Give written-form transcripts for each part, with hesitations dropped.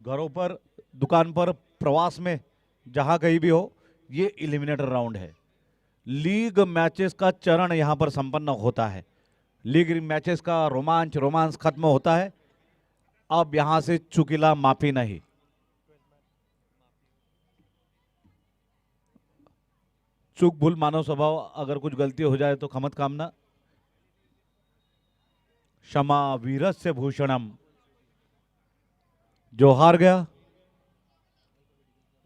घरों पर, दुकान पर, प्रवास में, जहां कहीं भी हो, ये एलिमिनेटर राउंड है। लीग मैचेस का चरण यहां पर संपन्न होता है। लीग मैचेस का रोमांच खत्म होता है। अब यहां से चुकीला माफी नहीं। चूक भूल मानव स्वभाव, अगर कुछ गलती हो जाए तो खमत कामना। क्षमा वीरस्य भूषणम। जो हार गया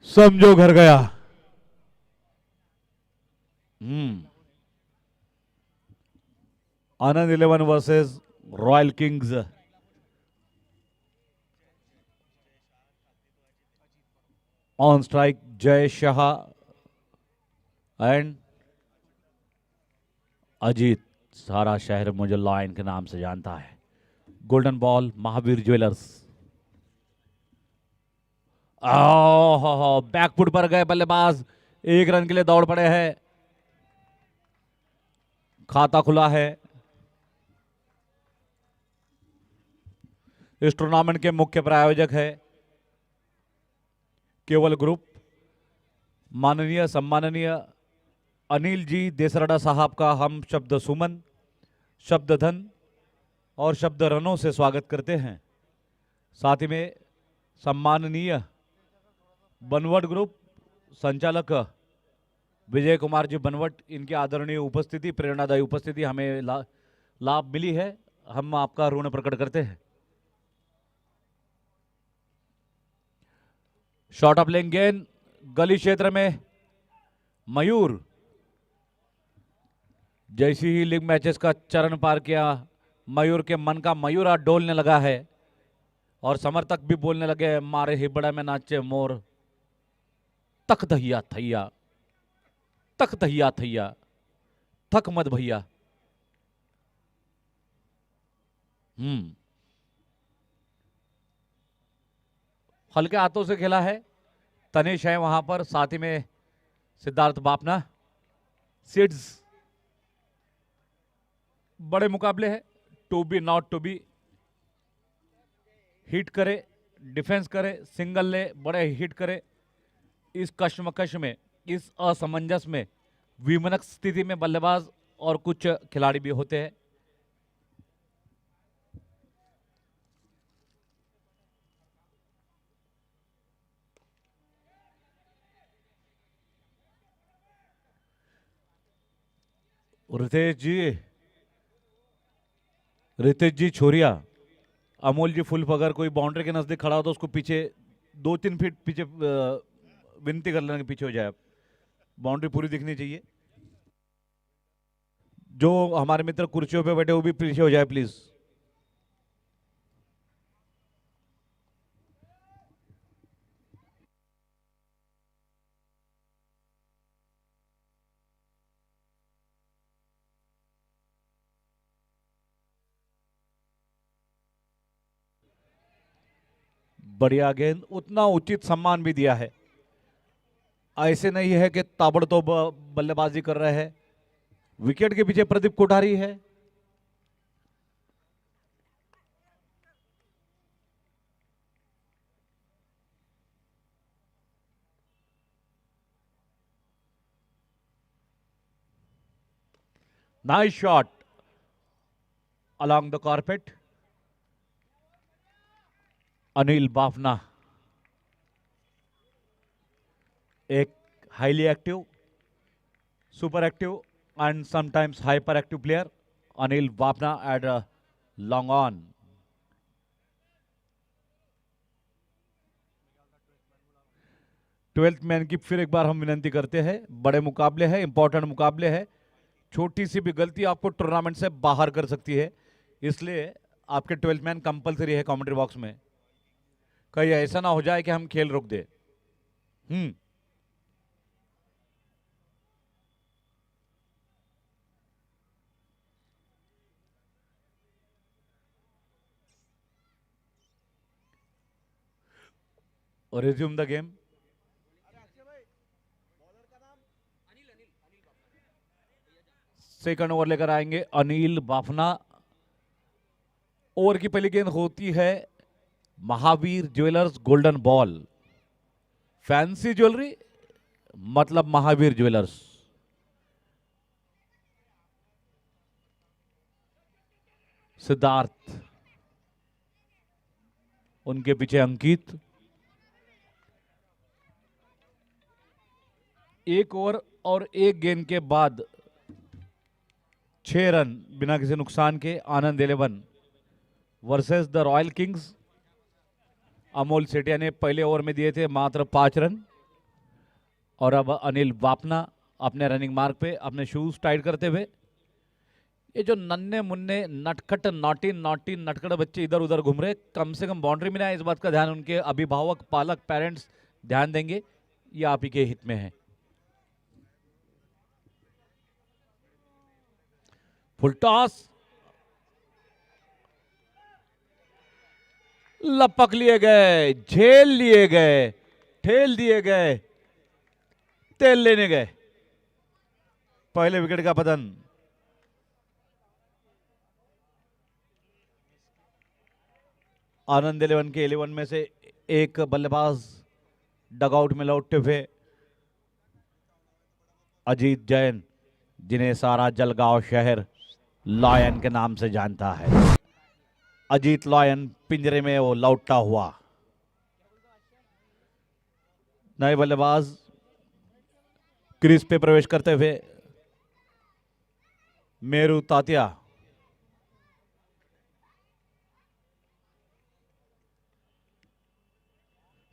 समझो घर गया। आनंद 11 versus royal Kings. On strike Jay Shah and Ajit. सारा शहर मुझे लॉयन के नाम से जानता है। Golden ball Mahavir jewellers. Back foot पर गए बल्लेबाज, 1 रन के लिए दौड़ पड़े हैं। खाता खुला है। इस टूर्नामेंट के मुख्य प्रायोजक है केवल ग्रुप। माननीय सम्माननीय अनिल जी देसरड़ा साहब का हम शब्द सुमन, शब्द धन और शब्द रनों से स्वागत करते हैं। साथ ही में सम्माननीय बनवट ग्रुप संचालक विजय कुमार जी बनवट, इनकी आदरणीय उपस्थिति, प्रेरणादायी उपस्थिति हमें लाभ मिली है। हम आपका ऋण प्रकट करते हैं। शॉट ऑफ लेंग गेंद गली क्षेत्र में। मयूर जैसी ही लीग मैचेस का चरण पार किया, मयूर के मन का मयूर डोलने लगा है और समर्थक भी बोलने लगे, मारे हिबड़ा में नाचे मोर, तक दहिया थैया, तक दहिया थैया, थक मत भैया। हल्के हाथों से खेला है। तनिष है वहां पर, साथ ही में सिद्धार्थ बापना। सिड्स बड़े मुकाबले हैं, to be not to be. Hit करे, डिफेंस करे, सिंगल ले, बड़े हिट करे। इस कश्मकश में, इस असमंजस में, विमनक स्थिति में बल्लेबाज और कुछ खिलाड़ी भी होते हैं। रितेश जी छोरिया, अमोल जी फुल अगर कोई बाउंड्री के नजदीक खड़ा हो तो उसको पीछे 2-3 फीट पीछे विनती कर लेने के पीछे हो जाए। बाउंड्री पूरी दिखनी चाहिए। जो हमारे मित्र कुर्सियों पे बैठे वो भी पीछे हो जाए प्लीज। बढ़िया गेंद, उतना उचित सम्मान भी दिया है। ऐसे नहीं है कि ताबड़तोड़ बल्लेबाजी कर रहे हैं। विकेट के पीछे प्रदीप कोठारी है। Nice shot along the carpet. Anil Bafna एक highly active, super active and sometimes hyperactive player. Anil Bapna at a long on. Twelfth man की फिर एक बार हम विनंती करते हैं। बड़े मुकाबले हैं, इंपॉर्टेंट मुकाबले हैं। छोटी सी भी गलती आपको टूर्नामेंट से बाहर कर सकती है, इसलिए आपके 12th मैन कंपलसरी है कमेंट्री बॉक्स में। कहीं ऐसा ना हो जाए कि हम खेल रोक दे। और resume the game. Second over लेकर आएंगे अनिल बाफना। ओवर की पहली गेंद होती है Mahavir jewellers golden ball, fancy jewellery मतलब महावीर ज्वेलर्स। सिद्धार्थ, उनके पीछे अंकित। एक ओवर और एक गेंद के बाद 6 रन बिना किसी नुकसान के आनंद 11 versus the royal Kings. Amol Sethia ने पहले ओवर में दिए थे मात्र 5 रन और अब अनिल बापना अपने रनिंग मार्क पे अपने शूज टाइट करते हुए। ये जो नन्हे मुन्ने नटखट नॉटी नॉटी नटखट बच्चे इधर उधर घूम रहे, कम से कम बाउंड्री में ना, इस बात का ध्यान उनके अभिभावक पालक पेरेंट्स ध्यान देंगे, ये आप ही के हित में है। फुल टॉस, लपक लिए गए, झेल लिए गए, ठेल दिए गए, तेल लेने गए। पहले विकेट का पतन। आनंद 11 के 11 में से एक बल्लेबाज डगआउट में लौटते हुए अजीत जैन, जिन्हें सारा जलगांव शहर लॉयन के नाम से जानता है। अजीत लॉयन पिंजरे में वो लौटता हुआ। नए बल्लेबाज क्रीज पे प्रवेश करते हुए मेरू तात्या।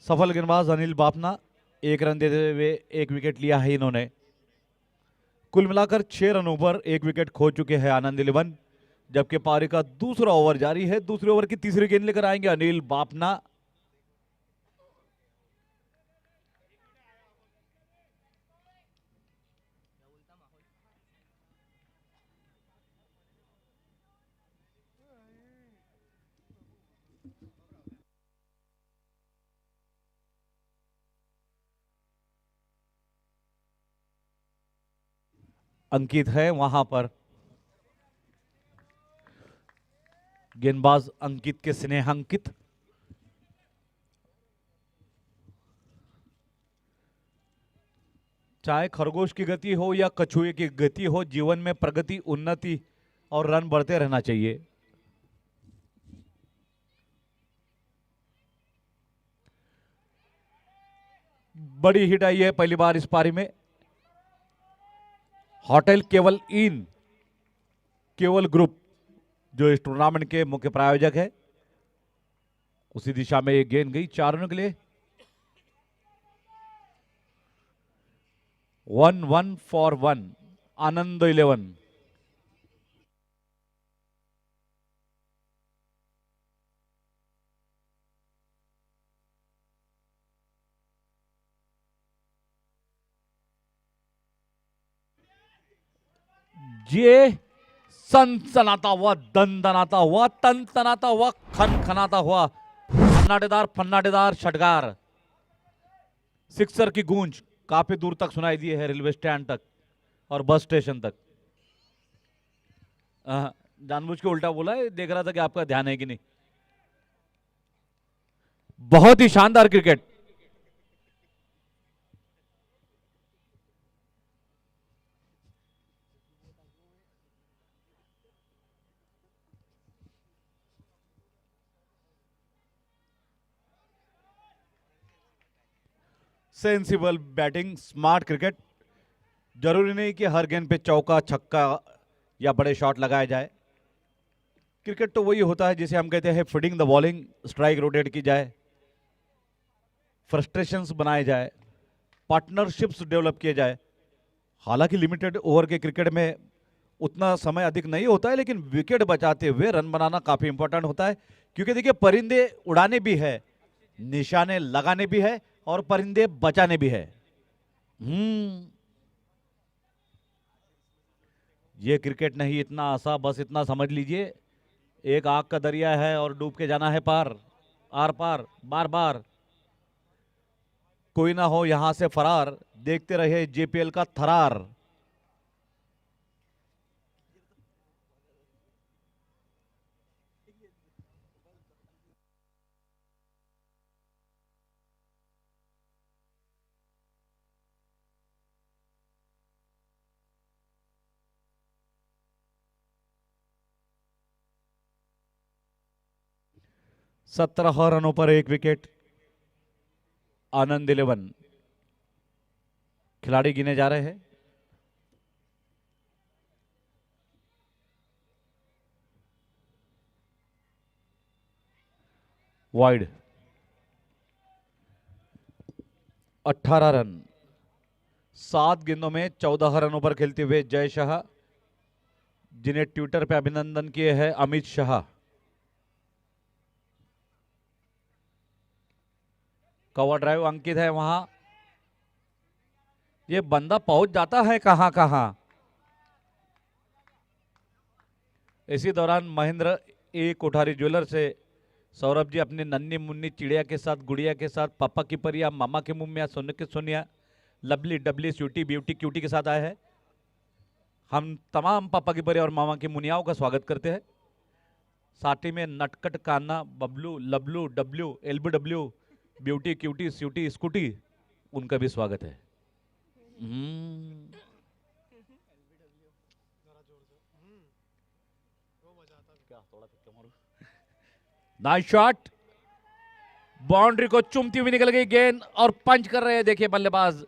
सफल गेंदबाज अनिल बापना, 1 रन देते हुए 1 विकेट लिया है इन्होंने। कुल मिलाकर 6 रनों पर 1 विकेट खो चुके हैं आनंद 11, जबकि पारी का दूसरा ओवर जारी है। दूसरे ओवर की तीसरी गेंद लेकर आएंगे अनिल बापना। अंकित है वहां पर, गेंदबाज अंकित के स्नेहांकित। चाहे खरगोश की गति हो या कछुए की गति हो, जीवन में प्रगति, उन्नति और रन बढ़ते रहना चाहिए। बड़ी हिट आई है पहली बार इस पारी में। होटल केवल इन, केवल ग्रुप जो इस टूर्नामेंट के मुख्य प्रायोजक है, उसी दिशा में एक गेंद गई 4 रनों के लिए। 1-1 फॉर 1 आनंद 11। ये सनसनाता हुआ, दनदनाता हुआ, तनतनाता हुआ, खनखनाता हुआ, फन्नाटेदार षटकार, सिक्सर की गूंज काफी दूर तक सुनाई दी है, रेलवे स्टैंड तक और बस स्टेशन तक। जानबूझ के उल्टा बोला है, देख रहा था कि आपका ध्यान है कि नहीं। बहुत ही शानदार cricket. Sensible batting, smart cricket. जरूरी नहीं कि हर गेंद पे चौका छक्का या बड़े शॉट लगाए जाए। क्रिकेट तो वही होता है जिसे हम कहते हैं feeding the bowling, strike rotate की जाए, फ्रस्ट्रेशंस बनाए जाए, पार्टनरशिप्स डेवलप किए जाए। हालांकि लिमिटेड ओवर के क्रिकेट में उतना समय अधिक नहीं होता है, लेकिन विकेट बचाते हुए रन बनाना काफी इंपॉर्टेंट होता है। क्योंकि देखिए, परिंदे उड़ाने भी है, निशाने लगाने भी है और परिंदे बचाने भी है। ये क्रिकेट नहीं इतना आसा, बस इतना समझ लीजिए, एक आग का दरिया है और डूब के जाना है पार, आर पार, बार बार। कोई ना हो यहां से फरार, देखते रहे जेपीएल का थरार। 17 रनों पर 1 विकेट। आनंद 11 खिलाड़ी गिने जा रहे हैं। Wide 18 run. 7 गेंदों में 14 रनों पर खेलते हुए जय शाह, जिन्हें ट्विटर पे अभिनंदन किए हैं अमित शाह। कवर ड्राइव अंकित है वहां। ये बंदा पहुंच जाता है कहां कहां। इसी दौरान महेंद्र ए कोठारी ज्वेलर से सौरभ जी अपनी नन्ही मुन्नी चिड़िया के साथ, गुड़िया के साथ, पापा की परिया, मामा के मुम्मिया, सोने के सोनिया, लवली डबली स्वीटी ब्यूटी क्यूटी के साथ आए हैं। हम तमाम पापा की परिया और मामा की मुनियाओं का स्वागत करते हैं। साथ ही में नटकट Kanna, Bablu, Lablu, W, LBW, beauty cutie स्यूटी स्कूटी, उनका भी स्वागत है। Nice shot. बाउंड्री को चूमती हुई निकल गई गेंद और पंच कर रहे हैं। देखिए बल्लेबाज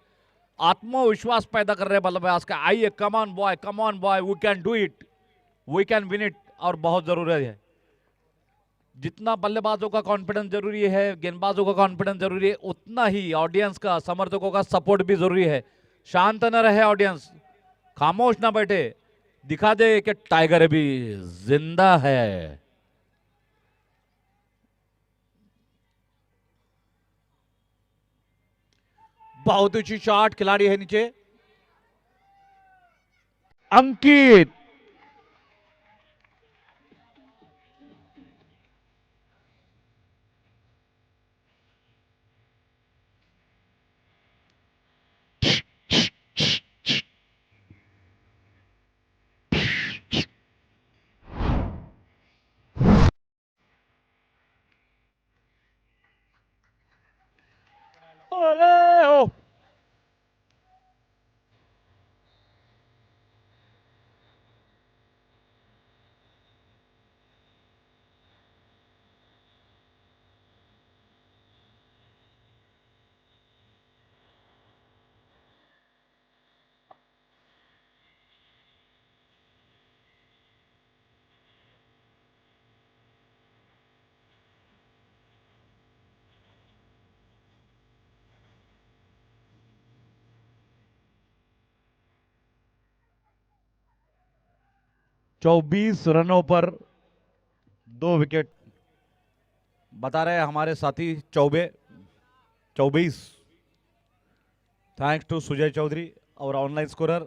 आत्मविश्वास पैदा कर रहे हैं बल्लेबाज का। आइए, come on boy, we can do it, we can win it. और बहुत जरूरी है, जितना बल्लेबाजों का कॉन्फिडेंस जरूरी है, गेंदबाजों का कॉन्फिडेंस जरूरी है, उतना ही ऑडियंस का, समर्थकों का सपोर्ट भी जरूरी है। शांत न रहे ऑडियंस, खामोश ना बैठे, दिखा दे कि टाइगर भी जिंदा है। बहुत ऊंची शॉट, खिलाड़ी है नीचे अंकित। ओ 24 रनों पर 2 विकेट। बता रहे हैं हमारे साथी चौबे 24। थैंक्स टू सुजय चौधरी और ऑनलाइन स्कोरर।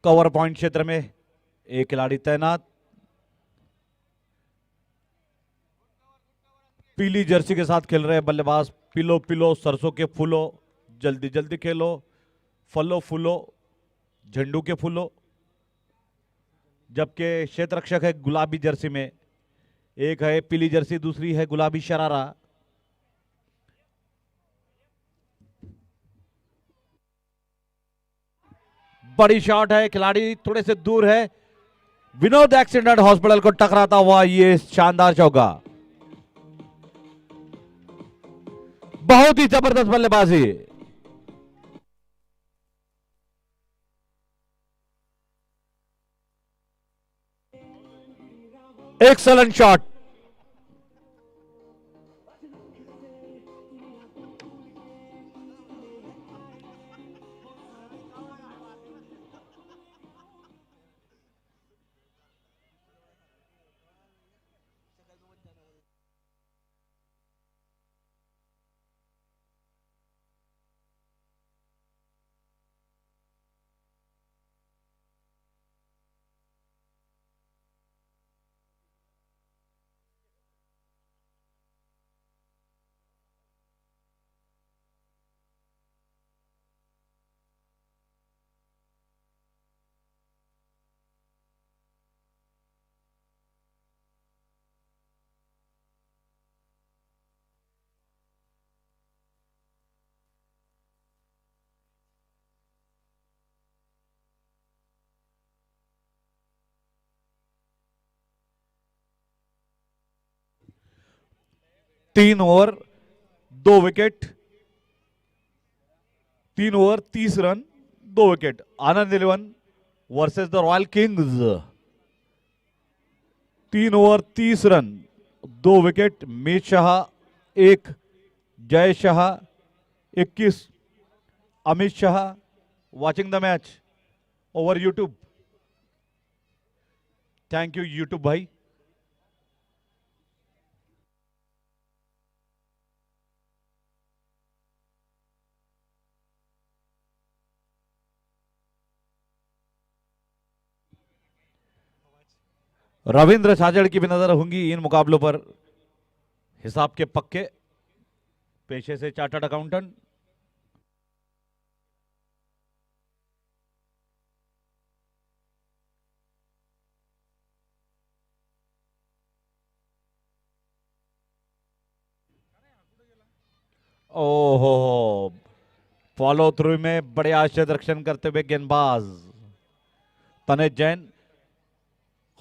कवर पॉइंट क्षेत्र में एक खिलाड़ी तैनात। पीली जर्सी के साथ खेल रहे हैं बल्लेबाज। पिलो पिलो सरसों के फूलो, जल्दी जल्दी खेलो, फलो फूलो, झंडू के फूलो। जबकि क्षेत्र रक्षक है गुलाबी जर्सी में, एक है पीली जर्सी, दूसरी है गुलाबी शरारा। बड़ी शॉट है, खिलाड़ी थोड़े से दूर है। विनोद एक्सीडेंट हॉस्पिटल को टकराता हुआ ये शानदार चौका। बहुत ही जबरदस्त बल्लेबाजी। Excellent shot. 3 over 2 wicket, 3 over 30 run 2 wicket. Anand 11 versus the royal kings. 3 over 30 run 2 wicket. Meet Shah 1, Jay Shah 21। Amit Shah watching the match over YouTube. Thank you YouTube भाई। रविंद्र छाजड़ की भी नजर होंगी इन मुकाबलों पर। हिसाब के पक्के, पेशे से चार्टर्ड अकाउंटेंट। ओहो, फॉलो थ्रू में बड़े आश्चर्य दर्शन करते हुए गेंदबाज तनेज जैन।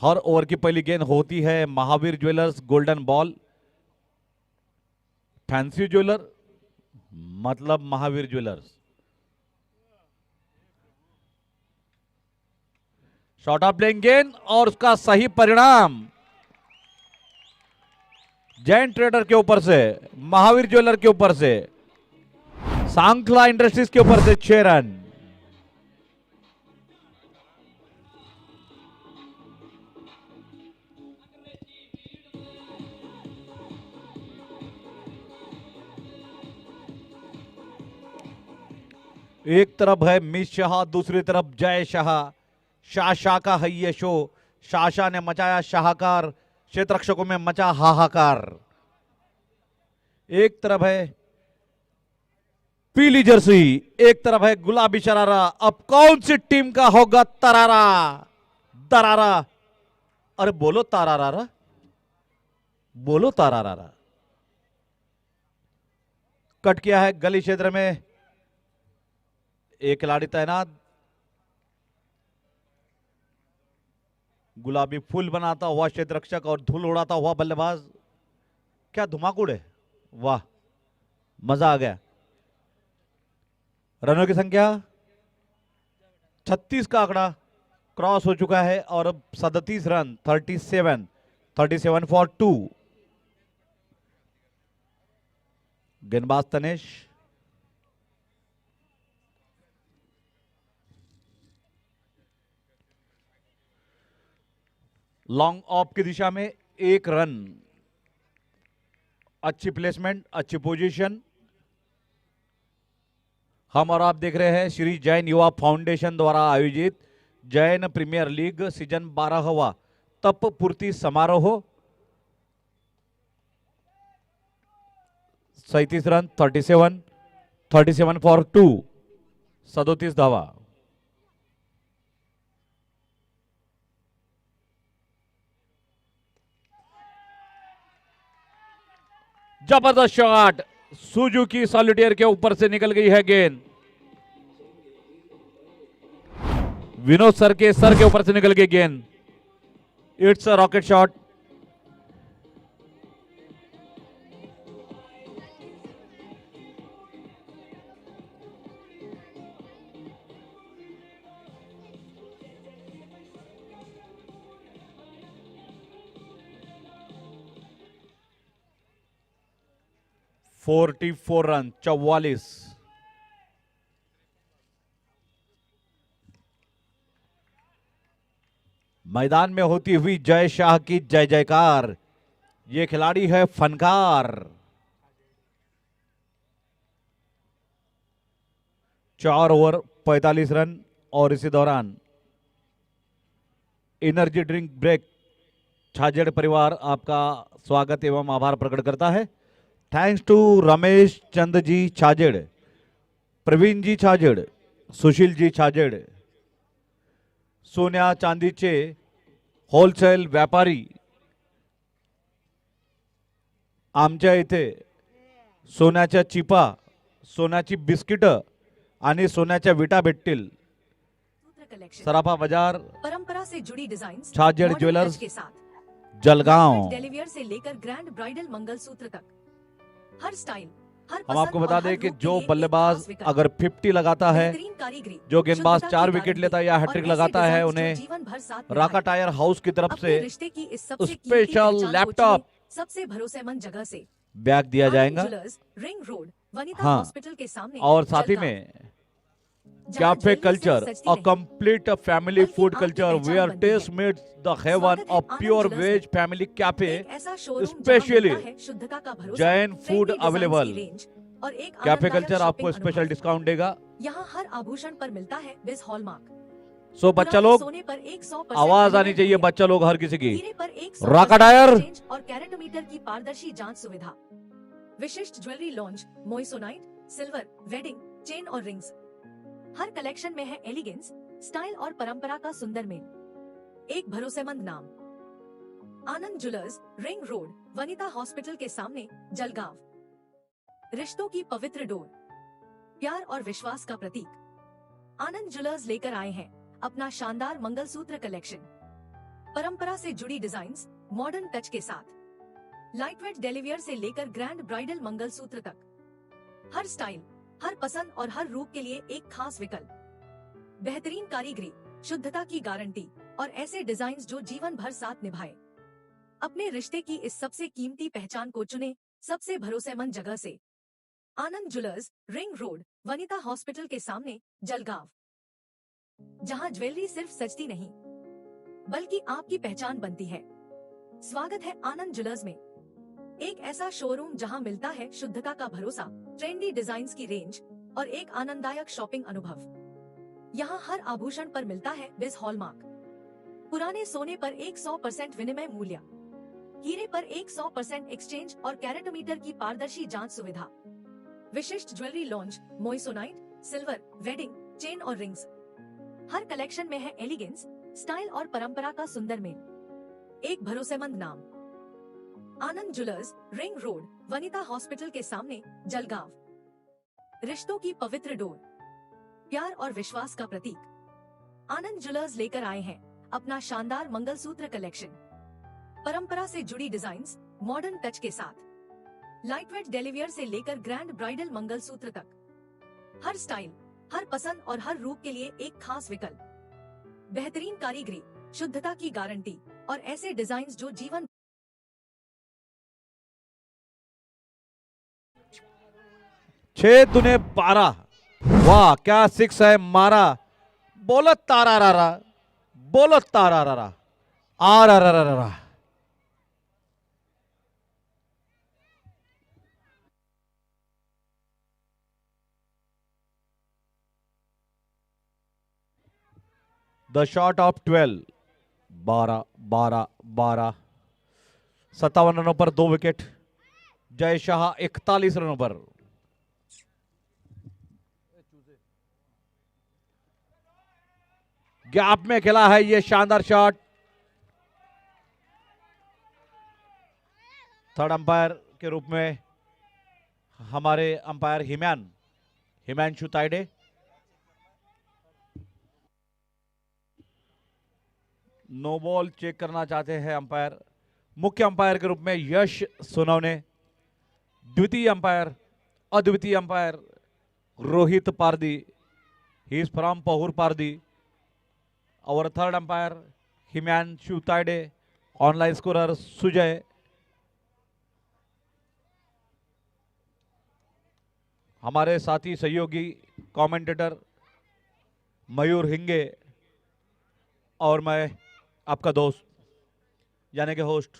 हर ओवर की पहली गेंद होती है Mahavir jewellers golden ball. Fancy jeweller मतलब Mahavir jewellers. Short of playing गेंद और उसका सही परिणाम जैन ट्रेडर के ऊपर से, महावीर ज्वेलर के ऊपर से, सांखला इंडस्ट्रीज के ऊपर से 6 रन। एक तरफ है मीत शाह, दूसरी तरफ जय शाह। शाह का है ये शो। शाह ने मचाया शाहकार, क्षेत्ररक्षकों में मचा हाहाकार। एक तरफ है पीली जर्सी, एक तरफ है गुलाबी शरारा। अब कौन सी टीम का होगा तरारा दरारा? अरे बोलो तारारा, बोलो तारारा। कट किया है गली क्षेत्र में, एक खिलाड़ी तैनात। गुलाबी फूल बनाता हुआ क्षेत्ररक्षक और धूल उड़ाता हुआ बल्लेबाज। क्या धुमाकुड़ है, वाह मजा आ गया। रनों की संख्या 36 का आंकड़ा क्रॉस हो चुका है और अब 37 रन 37 फॉर 2। गेंदबाज तनेश। लॉन्ग ऑफ की दिशा में 1 रन। अच्छी प्लेसमेंट, अच्छी पोजीशन। हम और आप देख रहे हैं श्री जैन युवा फाउंडेशन द्वारा आयोजित जैन प्रीमियर लीग सीजन 12वां तप पूर्ति समारोह। 37 रन 37 फॉर 2, 37 धावा। जबरदस्त शॉट, सुजुकी सॉलिटेयर के ऊपर से निकल गई है गेंद। विनोद सर के ऊपर से निकल गई गेंद। It's a rocket shot. Forty 44 run 44। मैदान में होती हुई जय शाह की जय जयकार। ये खिलाड़ी है फनकार। 4 ओवर 45 रन और इसी दौरान एनर्जी ड्रिंक ब्रेक। छाजेड़ परिवार आपका स्वागत एवं आभार प्रकट करता है। थैंक्स टू रमेश चंद जी छाजेड़, प्रवीण जी छाजेड़, सुशील जी छाजेड़, सोन्या चांदीचे होलसेल व्यापारी। आमच्या इथे सोन्याच्या चिपा, सोन्याची बिस्किट आणि सोन्याच्या विटा भेटतील। सराफा बाजार, परंपरा से जुड़ी डिजाइन, छाजेड़ ज्वेलर्स के साथ जलगांव। डेलिवियर से लेकर ग्रैंड ब्राइडल मंगलसूत्र तक हर स्टाइल, हर हम आपको पसंद बता और दें हर कि रूप के जो लिए एक बल्लेबाज खास विकल्प। अगर 50 लगाता है, बेहतरीन कारीगरी, जो गेंदबाज शुद्धता 4 की विकेट गारंटी लेता है या और हैट्रिक ऐसे लगाता है, डिजाइन्स जो उन्हें जीवन भर साथ राका निभाए। टायर हाउस की तरफ से अपने रिश्ते की इस सबसे कीमती स्पेशल पहचान को लैपटॉप चुने सबसे भरोसेमंद जगह से। बैग दिया आनंद जाएगा। ज्वेलर्स, रिंग रोड, वनिता हाँ, हॉस्पिटल के सामने, और साथ ही जलगांव। में जहां कैफे ज्वेलरी सिर्फ कल्चर, सजती अ नहीं, कंप्लीट फैमिली बल्कि फूड आपकी कल्चर पहचान वेयर बनती है। टेस्ट मेड्स द हेवन स्वागत है of Anand pure jewellers veg में, फैमिली कैफे, एक ऐसा शोरूम जहां स्पेशली मिलता है शुद्धता का भरोसा, Jain food trendy designs available. की रेंज और एक कैफे आनंददायक कल्चर आपको शॉपिंग स्पेशल अनुभव। डिस्काउंट देगा। यहाँ हर आभूषण पर मिलता है बिज हॉलमार्क। सो बच्चा पुराने लोग, सोने पर 100% आवाज आनी विनिमय चाहिए मूल्य। बच्चा लोग हर किसी की। हीरे पर राका 100% टायर, एक्सचेंज और कैरेटोमीटर की पारदर्शी जांच सुविधा। विशिष्ट jewellery launch, moissanite, silver, wedding, chain और रिंग्स। हर कलेक्शन में है एलिगेंस, स्टाइल और परंपरा का सुंदर मेल। एक भरोसेमंद नाम, Anand jewellers, ring road, Vanita hospital के सामने, जलगांव। रिश्तों की पवित्र डोर, प्यार और विश्वास का प्रतीक। आनंद ज्वेलर्स लेकर आए हैं अपना शानदार मंगलसूत्र कलेक्शन। परंपरा से जुड़ी डिजाइन्स, मॉडर्न टच के साथ। लाइटवेट डेलिवियर से लेकर ग्रैंड ब्राइडल मंगलसूत्र तक। हर स्टाइल, हर पसंद और हर रूप के लिए एक खास विकल्प। बेहतरीन कारीगरी, शुद्धता की गारंटी और ऐसे डिजाइन्स जो जीवन भर साथ निभाए। अपने रिश्ते की इस सबसे कीमती पहचान को चुने सबसे भरोसेमंद जगह से। Anand jewellers, ring road, Vanita hospital के सामने, जलगांव। जहां ज्वेलरी सिर्फ सजती नहीं, बल्कि आपकी पहचान बनती है। स्वागत है आनंद ज्वेलर्स में, एक ऐसा शोरूम जहां मिलता है शुद्धता का भरोसा, ट्रेंडी डिजाइन्स की रेंज और एक आनंददायक शॉपिंग अनुभव। यहाँ हर आभूषण पर मिलता है बिज हॉलमार्क। पुराने सोने पर 100% विनिमय मूल्य। हीरे पर 100% एक्सचेंज और कैरेटोमीटर की पारदर्शी जांच सुविधा। विशिष्ट jewellery launch, moissanite, silver, wedding, chain और रिंग्स। हर कलेक्शन में है एलिगेंस, स्टाइल और परंपरा का सुंदर मेल। एक भरोसेमंद नाम, Anand jewellers, ring road, Vanita hospital के सामने, जलगांव। रिश्तों की पवित्र डोर, प्यार और विश्वास का प्रतीक। आनंद ज्वेलर्स लेकर आए हैं अपना शानदार मंगलसूत्र कलेक्शन। परंपरा से जुड़ी डिजाइन्स, मॉडर्न टच के साथ। लाइटवेट डेलिवियर से लेकर ग्रैंड ब्राइडल मंगलसूत्र तक। हर स्टाइल, हर पसंद और हर रूप के लिए एक खास विकल्प। बेहतरीन कारीगरी, शुद्धता की गारंटी और ऐसे डिजाइन्स जो जीवन 6 दुने 12। वाह क्या सिक्स है मारा। बोलो तारा रा, बोलो तारा रा, आ रा। द शॉट ऑफ 12, 12 12 12, 57 रनों पर 2 विकेट। जय शाह 41 रनों पर। गैप में खेला है ये शानदार शॉट। थर्ड अंपायर के रूप में हमारे umpire Himanshu Taide. No ball check करना चाहते हैं अंपायर। मुख्य अंपायर के रूप में यश सोनवने। द्वितीय अंपायर, अद्वितीय umpire Rohit Pardi, he is from Pahur Pardi. और third umpire Himanshu Taide, online scorer Sujay. हमारे साथी सहयोगी कमेंटेटर मयूर हिंगे और मैं आपका दोस्त यानी कि होस्ट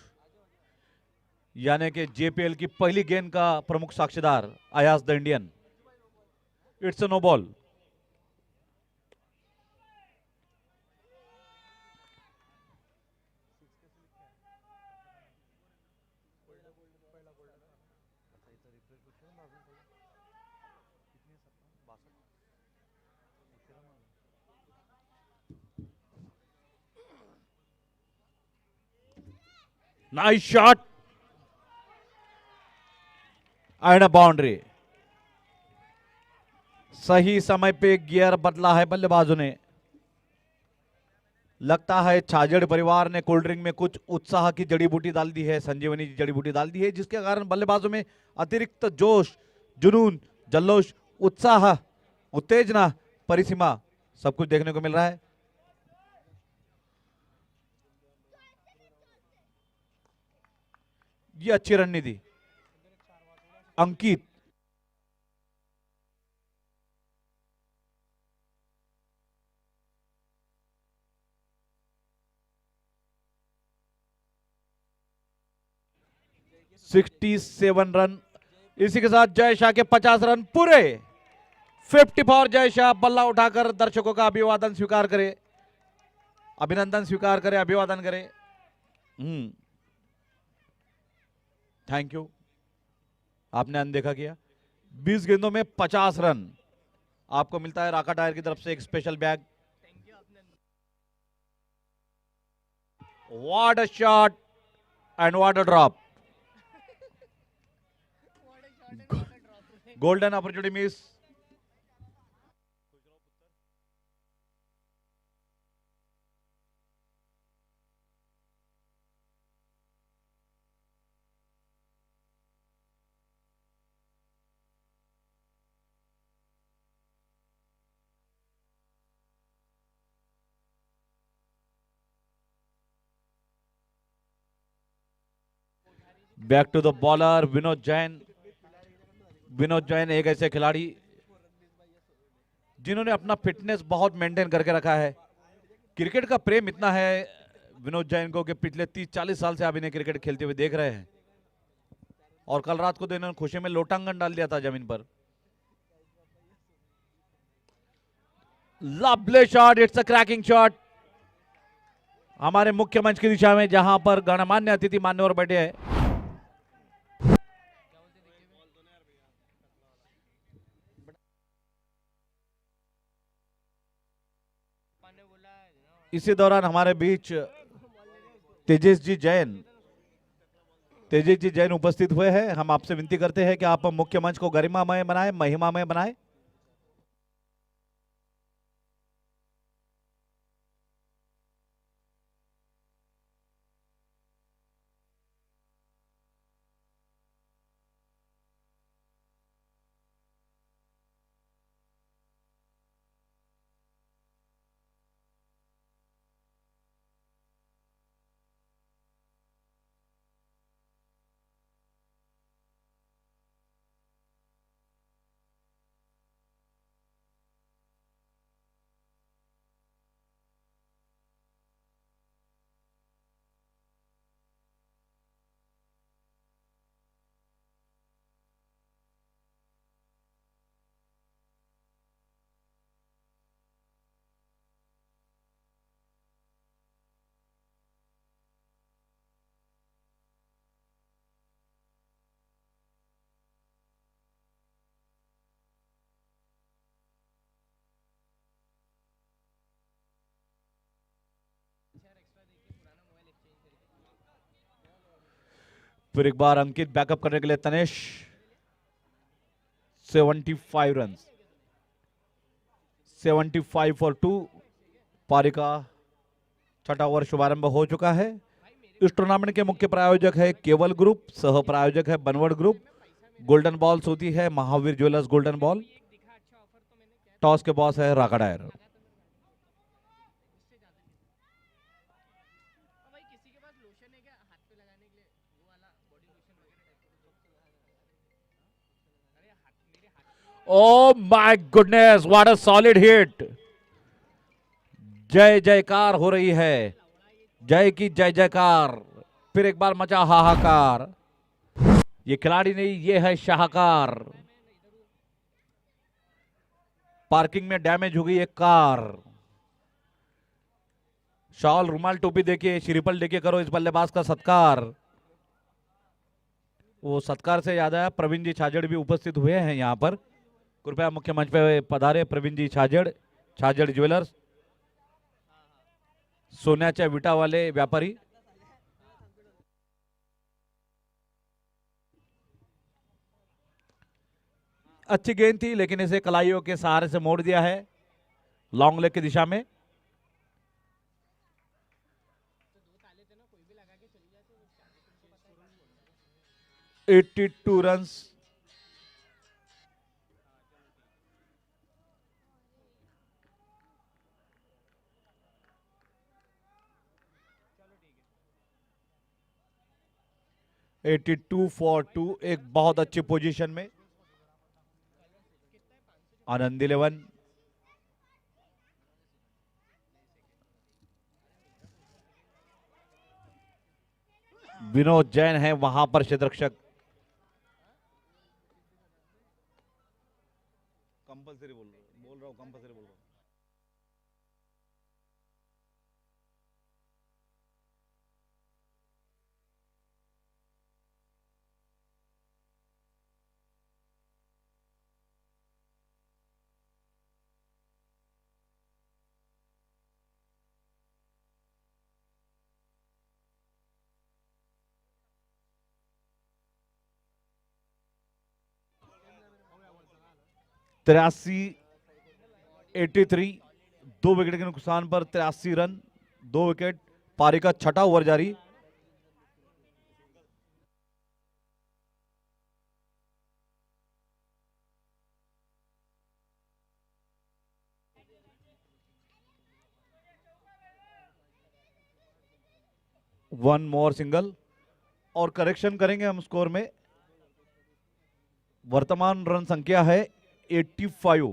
यानी कि जेपीएल की पहली गेंद का प्रमुख साक्षीदार Ayaz the Indian. It's a no ball. Nice shot and a boundary. सही समय पे गियर बदला है बल्लेबाजों ने। लगता है छाजड़ परिवार ने कोल्ड ड्रिंक में कुछ उत्साह की जड़ी बूटी डाल दी है, संजीवनी की जड़ी बूटी डाल दी है, जिसके कारण बल्लेबाजों में अतिरिक्त जोश, जुनून, जल्लोश, उत्साह, उत्तेजना, परिसीमा सब कुछ देखने को मिल रहा है। ये अच्छी रणनीति अंकित। Sixty 67 run. इसी के साथ जय शाह के 50 रन पूरे। 54 जय शाह बल्ला उठाकर दर्शकों का अभिवादन स्वीकार करे, अभिनंदन स्वीकार करे, अभिवादन करे। थैंक यू, आपने अनदेखा किया। 20 गेंदों में 50 रन। आपको मिलता है राका टायर की तरफ से एक special bag. What a shot and what a drop. Golden opportunity miss. Back to the bowler Vinod Jain. Vinod Jain एक ऐसे खिलाड़ी जिन्होंने अपना फिटनेस बहुत मेंटेन करके रखा है। क्रिकेट का प्रेम इतना है विनोद जैन को कि पिछले 30-40 साल से आप इन्हें क्रिकेट खेलते हुए देख रहे हैं, और कल रात को तो इन्होंने खुशी में लोटांगन डाल दिया था जमीन पर। Lovely shot, it's a cracking shot. हमारे मुख्य मंच की दिशा में जहां पर गणमान्य अतिथि मान्यवर बैठे हैं। इसी दौरान हमारे बीच तेजेश जी जैन उपस्थित हुए हैं। हम आपसे विनती करते हैं कि आप मुख्य मंच को गरिमामय बनाएं, महिमामय बनाएं। फिर एक बार अंकित बैकअप करने के लिए तनेश। 75 run, 75 for 2। पारी का छठा ओवर शुभारंभ हो चुका है। इस टूर्नामेंट के मुख्य प्रायोजक है केवल ग्रुप, सह प्रायोजक है बनवड़ ग्रुप। गोल्डन बॉल्स होती है Mahavir jewellers golden ball. Toss के बॉस है राका tyre. Oh my goodness, what a solid hit! जय जयकार हो रही है, जय की जय जयकार। फिर एक बार मचा हाहाकार। ये खिलाड़ी नहीं, ये है शाहकार। पार्किंग में डैमेज हो गई एक कार। शॉल, रुमाल, टोपी देखिए, श्रीफल देखिए, करो इस बल्लेबाज का सत्कार। वो सत्कार से याद आया, प्रवीण जी छाजड़ भी उपस्थित हुए हैं यहाँ पर। कृपया मुख्य मंच पे पधारे प्रवीण जी छाजड़, छाजड़ ज्वेलर्स, सोन्याच्या विटा वाले व्यापारी। अच्छी गेंद थी लेकिन इसे कलाइयों के सहारे से मोड़ दिया है लॉन्ग लेग की दिशा में। 82 runs. Eighty two for two, एक बहुत अच्छी पोजीशन में आनंद 11। विनोद जैन है वहां पर क्षेत्ररक्षक। कंपलसरी बोल रहा हूं, कंपलसरी बोल रहा हूं। तिरासी 83, 2 विकेट के नुकसान पर 83 रन, 2 विकेट। पारी का छठा ओवर जारी। वन मोर सिंगल और करेक्शन करेंगे हम स्कोर में। वर्तमान रन संख्या है 85।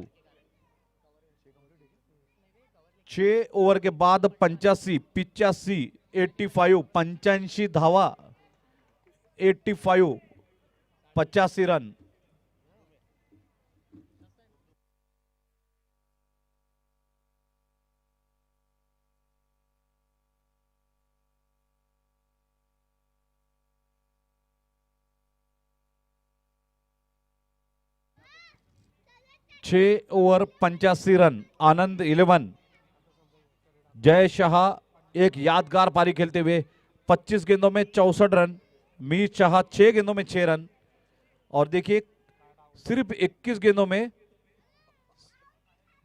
6 ओवर के बाद 85, 85, 85, 85 धावा, 85, 85 रन। छह ओवर 85 रन। आनंद 11, जय शाह एक यादगार पारी खेलते हुए 25 गेंदों में 64 रन। मीत शाह 6 गेंदों में 6 रन। और देखिए सिर्फ 21 गेंदों में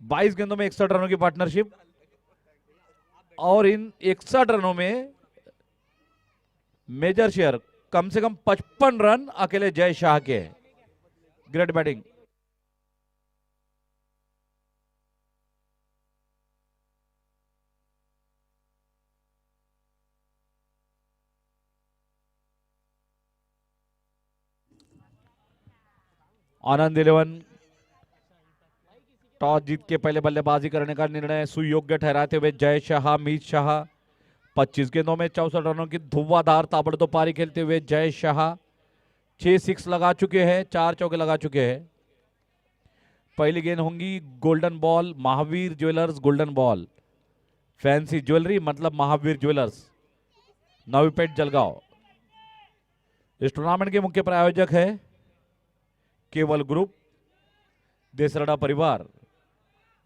22 गेंदों में 61 रनों की पार्टनरशिप। और इन 61 रनों में मेजर शेयर कम से कम 55 रन अकेले जय शाह के हैं। Great batting. आनंद 11 टॉस जीत के पहले बल्लेबाजी करने का निर्णय सुयोग्य ठहराते हुए जय शाह, मीत शाह 25 गेंदों में 64 रनों की धुआंधार ताबड़तोड़ पारी खेलते हुए जय शाह 6 सिक्स लगा चुके हैं, 4 चौके लगा चुके हैं। पहली गेंद होंगी golden ball, Mahavir jewellers golden ball. Fancy jewellery मतलब महावीर ज्वेलर्स, नवीपेट जलगांव। इस टूर्नामेंट के मुख्य प्रायोजक है केवल ग्रुप, देसरड़ा परिवार।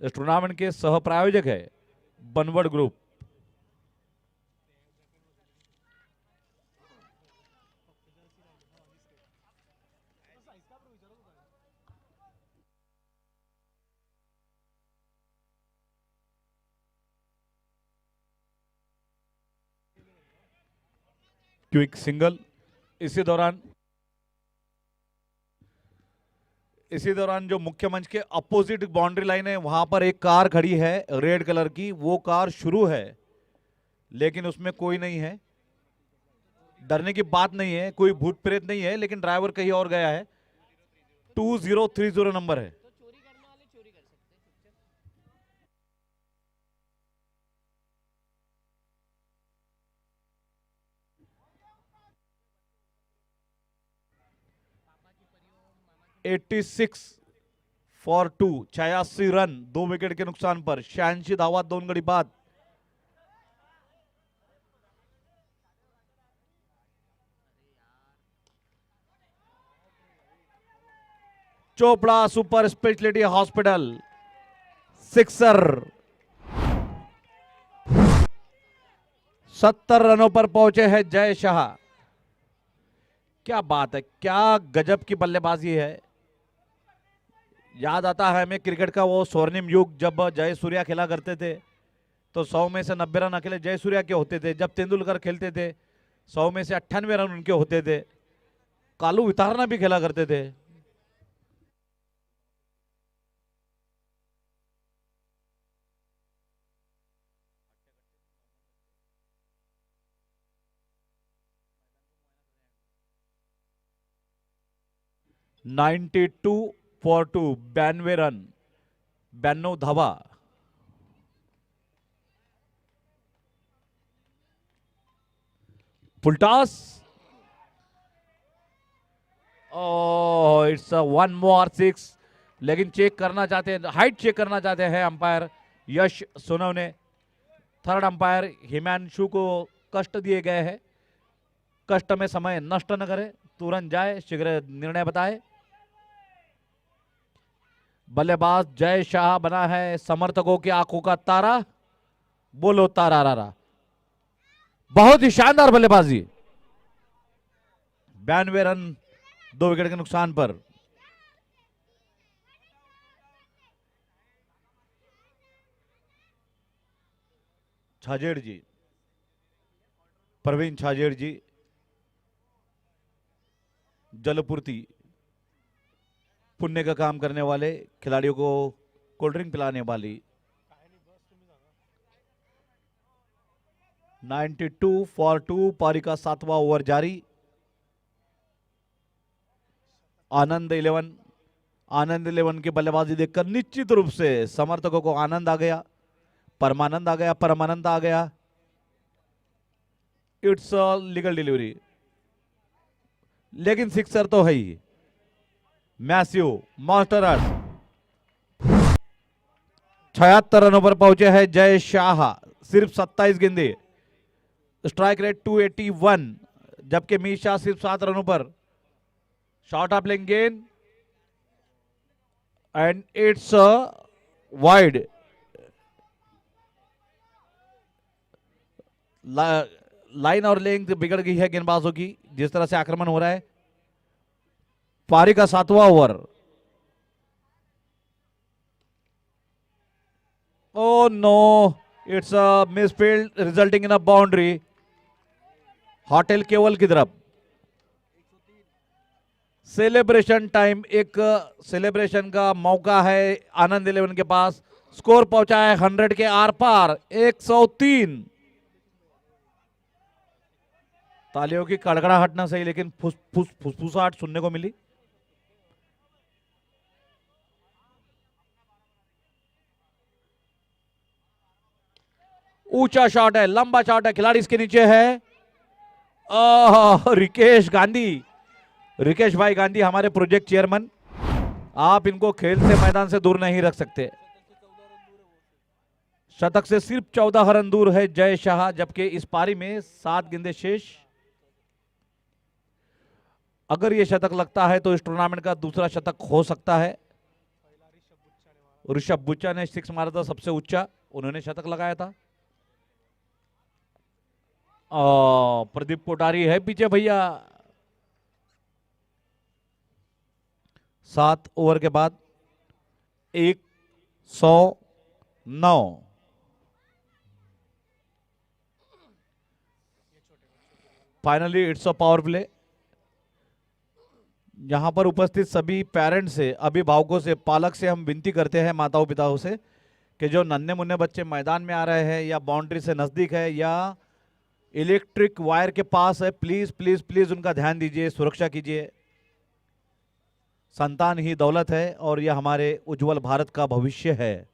इस टूर्नामेंट के सह प्रायोजक है बनवड़ ग्रुप। Quick single. इसी दौरान जो मुख्य मंच के अपोजिट बाउंड्री लाइन है वहां पर एक कार खड़ी है रेड कलर की। वो कार शुरू है लेकिन उसमें कोई नहीं है। डरने की बात नहीं है, कोई भूत प्रेत नहीं है, लेकिन ड्राइवर कहीं और गया है। 2030 नंबर है। फॉर 2, 86 रन, 2 विकेट के नुकसान पर 86 धावा, 2 गडी बाद। Chopra super speciality hospital sixer. 70 रनों पर पहुंचे हैं जय शाह। क्या बात है, क्या गजब की बल्लेबाजी है। याद आता है हमें क्रिकेट का वो स्वर्णिम युग, जब जय सूर्या खेला करते थे तो 100 में से 90 रन अकेले जय सूर्या के होते थे। जब तेंदुलकर खेलते थे 100 में से 98 रन उनके होते थे। कालू वितारना भी खेला करते थे। नाइन्टी टू फॉर 2, 92 रन, 92 धावा। फुलटॉस, ओह इट्स अ 1 मोर 6, लेकिन चेक करना चाहते हैं, हाइट चेक करना चाहते हैं अंपायर यश सोनव ने। थर्ड अंपायर हिमांशु को कष्ट दिए गए हैं, कष्ट में समय नष्ट न करे, तुरंत जाए, शीघ्र निर्णय बताए। बल्लेबाज जय शाह बना है समर्थकों की आंखों का तारा, बोलो तारा रारा। बहुत ही शानदार बल्लेबाजी, 92 रन 2 विकेट के नुकसान पर। छाजेड़ जी, प्रवीण छाजेड़ जी, जलपूर्ति पुण्य का काम करने वाले, खिलाड़ियों को कोल्ड ड्रिंक पिलाने वाली। 92 फॉर 2, पारी का 7वां ओवर जारी। आनंद 11 की बल्लेबाजी देखकर निश्चित रूप से समर्थकों को आनंद आ गया, परमानंद आ गया, परमानंद आ गया। इट्स अ लीगल डिलीवरी, लेकिन सिक्सर तो है ही। मैस्यू मास्टरस 76 रनों पर पहुंचे हैं जय शाह, सिर्फ 27 गेंदे, स्ट्राइक रेट 281, जबकि मीशा सिर्फ 7 रनों पर। शॉट ऑफ प्लेइंग गेंद एंड इट्स वाइड। लाइन और लेंथ बिगड़ गई है गेंदबाजों की, जिस तरह से आक्रमण हो रहा है। पारी का 7वां over. Oh no, it's a misfield resulting in a boundary. Hotel Keval की तरफ। सेलिब्रेशन टाइम, एक सेलिब्रेशन का मौका है आनंद 11 के पास। स्कोर पहुंचा है 100 के आर पार, 103। तालियों की कड़कड़ाहट ना सही, लेकिन फुसफुसाहट सुनने को मिली। ऊंचा शॉट है, लंबा शॉट है, खिलाड़ी इसके नीचे है। रिकेश गांधी, रिकेश भाई गांधी हमारे प्रोजेक्ट चेयरमैन, आप इनको खेल से मैदान से दूर नहीं रख सकते। शतक से सिर्फ 14 रन दूर है जय शाह, जबकि इस पारी में 7 गेंदें शेष। अगर यह शतक लगता है तो इस टूर्नामेंट का दूसरा शतक हो सकता है। ऋषभ बुच्चा ने 6 मारा था, सबसे ऊंचा, उन्होंने शतक लगाया था। प्रदीप कोटारी है पीछे भैया। 7 ओवर के बाद 109। Finally it's a power play. यहां पर उपस्थित सभी पेरेंट्स से, अभिभावकों से, पालक से हम विनती करते हैं, माताओं पिताओं से, कि जो नन्हे मुन्ने बच्चे मैदान में आ रहे हैं या बाउंड्री से नजदीक है या इलेक्ट्रिक वायर के पास है, प्लीज प्लीज प्लीज उनका ध्यान दीजिए, सुरक्षा कीजिए। संतान ही दौलत है और यह हमारे उज्जवल भारत का भविष्य है।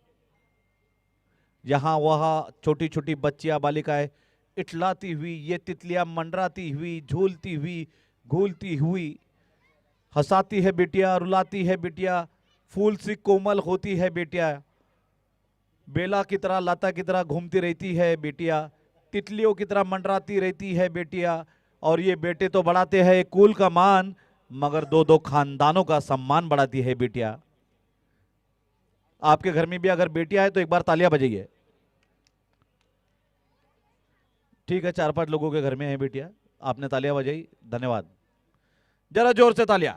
यहां वहां छोटी छोटी बच्चियां, बालिकाएं इठलाती हुई, ये तितलियां मंडराती हुई, झूलती हुई, घूलती हुई, हंसाती है बेटियां, रुलाती है बेटियां, फूल सी कोमल होती है बेटियां, बेला की तरह, लता की तरह घूमती रहती है बेटियां, तितलियों की तरह मंडराती रहती है बेटियां। और ये बेटे तो बढ़ाते हैं कुल का मान, मगर 2-2 खानदानों का सम्मान बढ़ाती है बेटियां। आपके घर में भी अगर बेटियां है तो एक बार तालियां बजाइए। ठीक है, 4-5 लोगों के घर में है बेटियां, आपने तालियां बजाई, धन्यवाद। जरा जोर से तालियां।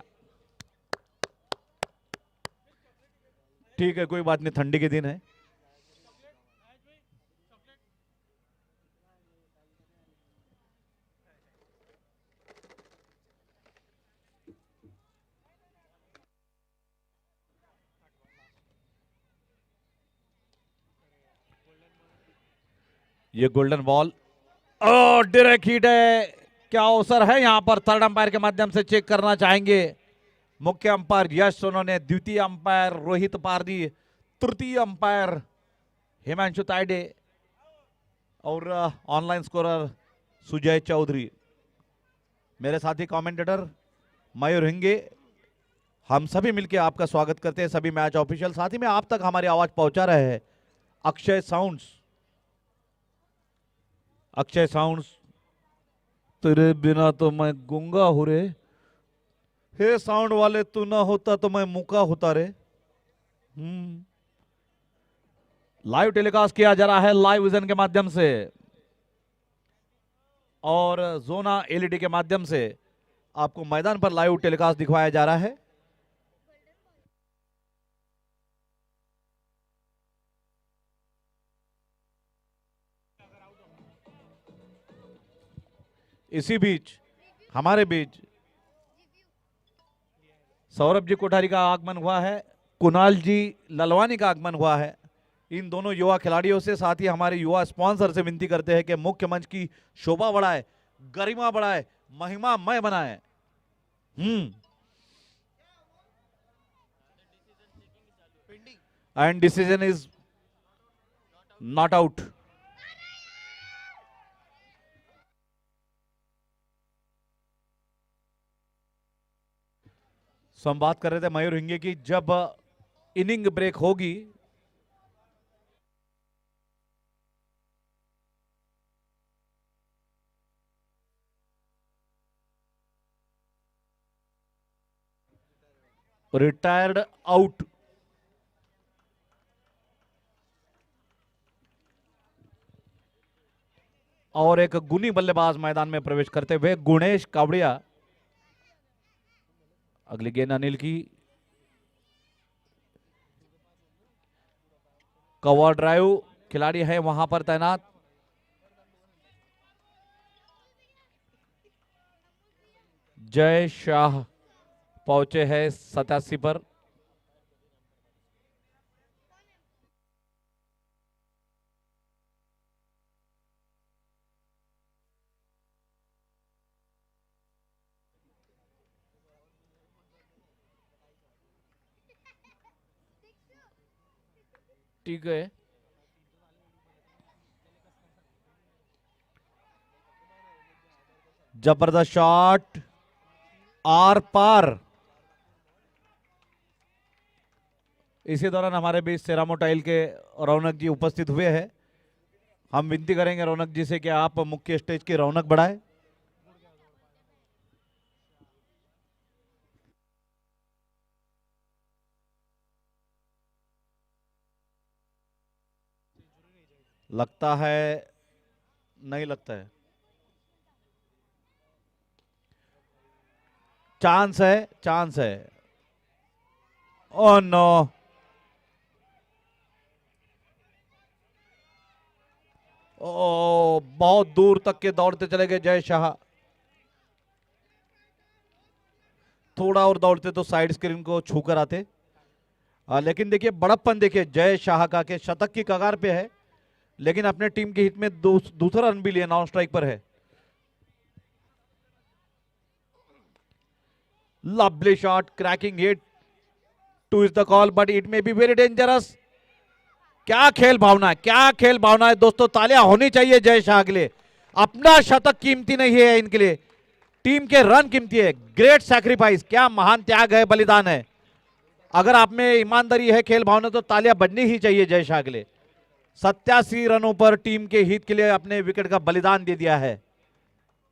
ठीक है, कोई बात नहीं, ठंडी के दिन है। ये गोल्डन बॉल डायरेक्ट हिट है। क्या अवसर है यहां पर? थर्ड अंपायर के माध्यम से चेक करना चाहेंगे। मुख्य अंपायर यश सोनोने, द्वितीय अंपायर रोहित पारदी, तृतीय अंपायर हिमांशु तायडे और ऑनलाइन स्कोरर सुजय चौधरी। मेरे साथी कमेंटेटर मयूर हिंगे, हम सभी मिलकर आपका स्वागत करते हैं। सभी मैच ऑफिशियल, साथ ही में आप तक हमारी आवाज पहुंचा रहे हैं अक्षय साउंड्स। अक्षय साउंड्स, तेरे बिना तो मैं गूंगा हूं रे, हे साउंड वाले तू ना होता तो मैं मुका होता रे। लाइव टेलीकास्ट किया जा रहा है लाइव विजन के माध्यम से और जोना एलईडी के माध्यम से आपको मैदान पर लाइव टेलीकास्ट दिखवाया जा रहा है। इसी बीच हमारे बीच सौरभ जी कोठारी का आगमन हुआ है, कुणाल जी ललवानी का आगमन हुआ है। इन दोनों युवा खिलाड़ियों से, साथ ही हमारे युवा स्पॉन्सर से विनती करते हैं कि मुख्य मंच की शोभा बढ़ाए, गरिमा बढ़ाए, महिमामय बनाए। And decision is not out. So हम बात कर रहे थे मयूर हिंगे की, जब इनिंग ब्रेक होगी रिटायर्ड आउट, और एक गुनी बल्लेबाज मैदान में प्रवेश करते हुए गुणेश कावड़िया। अगली गेंद अनिल की, कवर ड्राइव, खिलाड़ी है वहां पर तैनात। जय शाह पहुंचे हैं 87 पर। ठीक है, जबरदस्त शॉट, आर पार। इसी दौरान हमारे बीच सेरामोटाइल के रौनक जी उपस्थित हुए हैं। हम विनती करेंगे रौनक जी से कि आप मुख्य स्टेज की रौनक बढ़ाएं। लगता है, नहीं लगता है, चांस है, चांस है। ओह नो, ओ बहुत दूर तक के दौड़ते चले गए जय शाह। थोड़ा और दौड़ते तो साइड स्क्रीन को छू कर आते। लेकिन देखिए बड़प्पन, देखिए जय शाह का के शतक की कगार पे है, लेकिन अपने टीम के हित में दूसरा रन भी लिया, नॉन स्ट्राइक पर है। Lovely shot, cracking hit, two is the call but it may be very dangerous. क्या खेल भावना है, क्या खेल भावना है दोस्तों, तालियां होनी चाहिए जय शाह के लिए। अपना शतक कीमती नहीं है इनके लिए, टीम के रन कीमती है। ग्रेट सैक्रिफाइस, क्या महान त्याग है, बलिदान है। अगर आप में ईमानदारी है, खेल भावना, तो तालियां बजनी ही चाहिए जय शाह के लिए। 87 रनों पर टीम के हित के लिए अपने विकेट का बलिदान दे दिया है।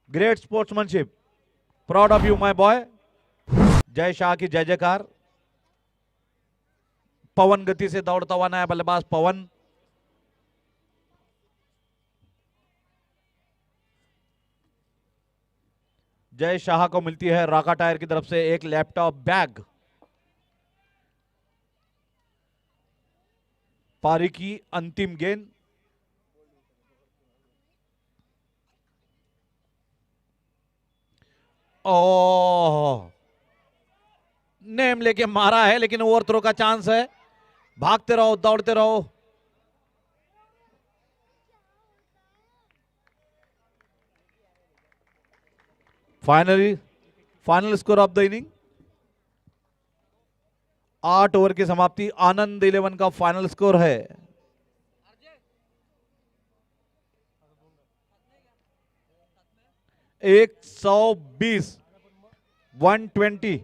Great sportsmanship, proud of you my boy. Jay Shah की जय जयकार। पवन गति से दौड़ता हुआ नया बल्लेबाज पवन, जय शाह को मिलती है राका टायर की तरफ से एक लैपटॉप बैग। पारी की अंतिम गेंद, ओह नेम लेके मारा है, लेकिन ओवर थ्रो का चांस है। भागते रहो, दौड़ते रहो। Final score of the inning 8 over की समाप्ति। आनंद 11 का फाइनल स्कोर है 120 120।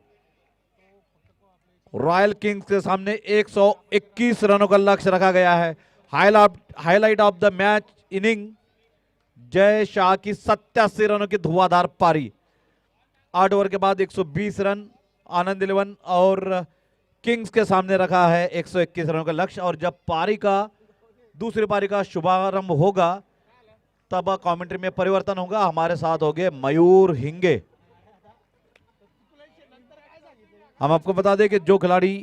रॉयल किंग्स के सामने 121 रनों का लक्ष्य रखा गया है। Highlight of the match inning Jay Shah की 87 रनों की धुआंधार पारी। 8 ओवर के बाद 120 रन आनंद 11 और किंग्स के सामने रखा है 121 रनों का लक्ष्य। और जब दूसरी पारी का शुभारंभ होगा तब कमेंट्री में परिवर्तन होगा। हमारे साथ होंगे मयूर हिंगे। हम आपको बता दें कि जो खिलाड़ी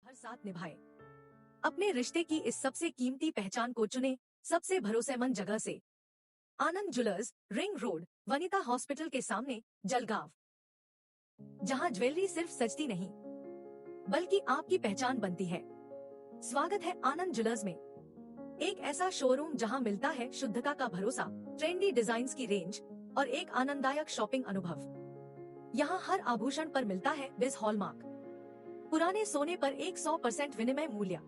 हर साथ निभाए, अपने रिश्ते की इस सबसे कीमती पहचान को चुने सबसे भरोसेमंद जगह से। Anand jewellers, ring road, Vanita hospital के सामने, जलगांव, जहां ज्वेलरी सिर्फ सजती नहीं बल्कि आपकी पहचान बनती है। स्वागत है आनंद ज्वेलर्स में, एक ऐसा शोरूम जहां मिलता है शुद्धता का भरोसा, ट्रेंडी डिजाइन्स की रेंज और एक आनंददायक शॉपिंग अनुभव। यहाँ हर आभूषण पर मिलता है बिज हॉलमार्क, पुराने सोने पर 100% विनिमय मूल्य,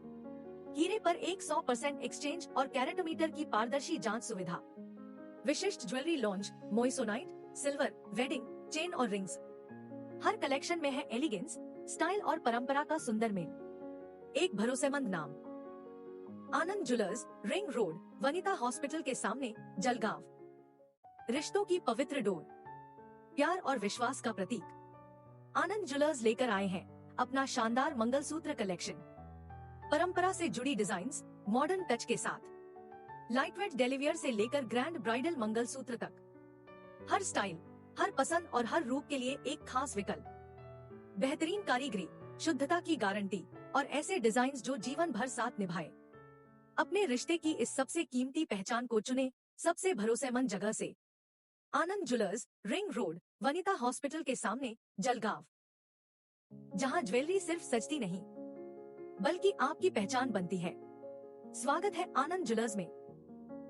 हीरे पर 100% एक्सचेंज और कैरेटोमीटर की पारदर्शी जांच सुविधा। विशिष्ट jewellery launch, moissanite, silver, wedding, chain और रिंग्स। हर कलेक्शन में है एलिगेंस, स्टाइल और परंपरा का सुंदर मेल। एक भरोसेमंद नाम, Anand jewellers, ring road, Vanita hospital के सामने, जलगांव। रिश्तों की पवित्र डोर, प्यार और विश्वास का प्रतीक, आनंद ज्वेलर्स लेकर आए हैं अपना शानदार मंगलसूत्र कलेक्शन। परंपरा से जुड़ी डिजाइन्स, मॉडर्न टच के साथ, लाइटवेट डेलिवियर से लेकर ग्रैंड ब्राइडल मंगलसूत्र तक। हर स्टाइल, हर पसंद और हर रूप के लिए एक खास विकल्प। बेहतरीन कारीगरी, शुद्धता की गारंटी और ऐसे डिजाइन्स जो जीवन भर साथ निभाए। अपने रिश्ते की इस सबसे कीमती पहचान को चुने सबसे भरोसेमंद जगह से। Anand jewellers, ring road, Vanita hospital के सामने, जलगांव, जहां ज्वेलरी सिर्फ सजती नहीं बल्कि आपकी पहचान बनती है। स्वागत है आनंद ज्वेलर्स में,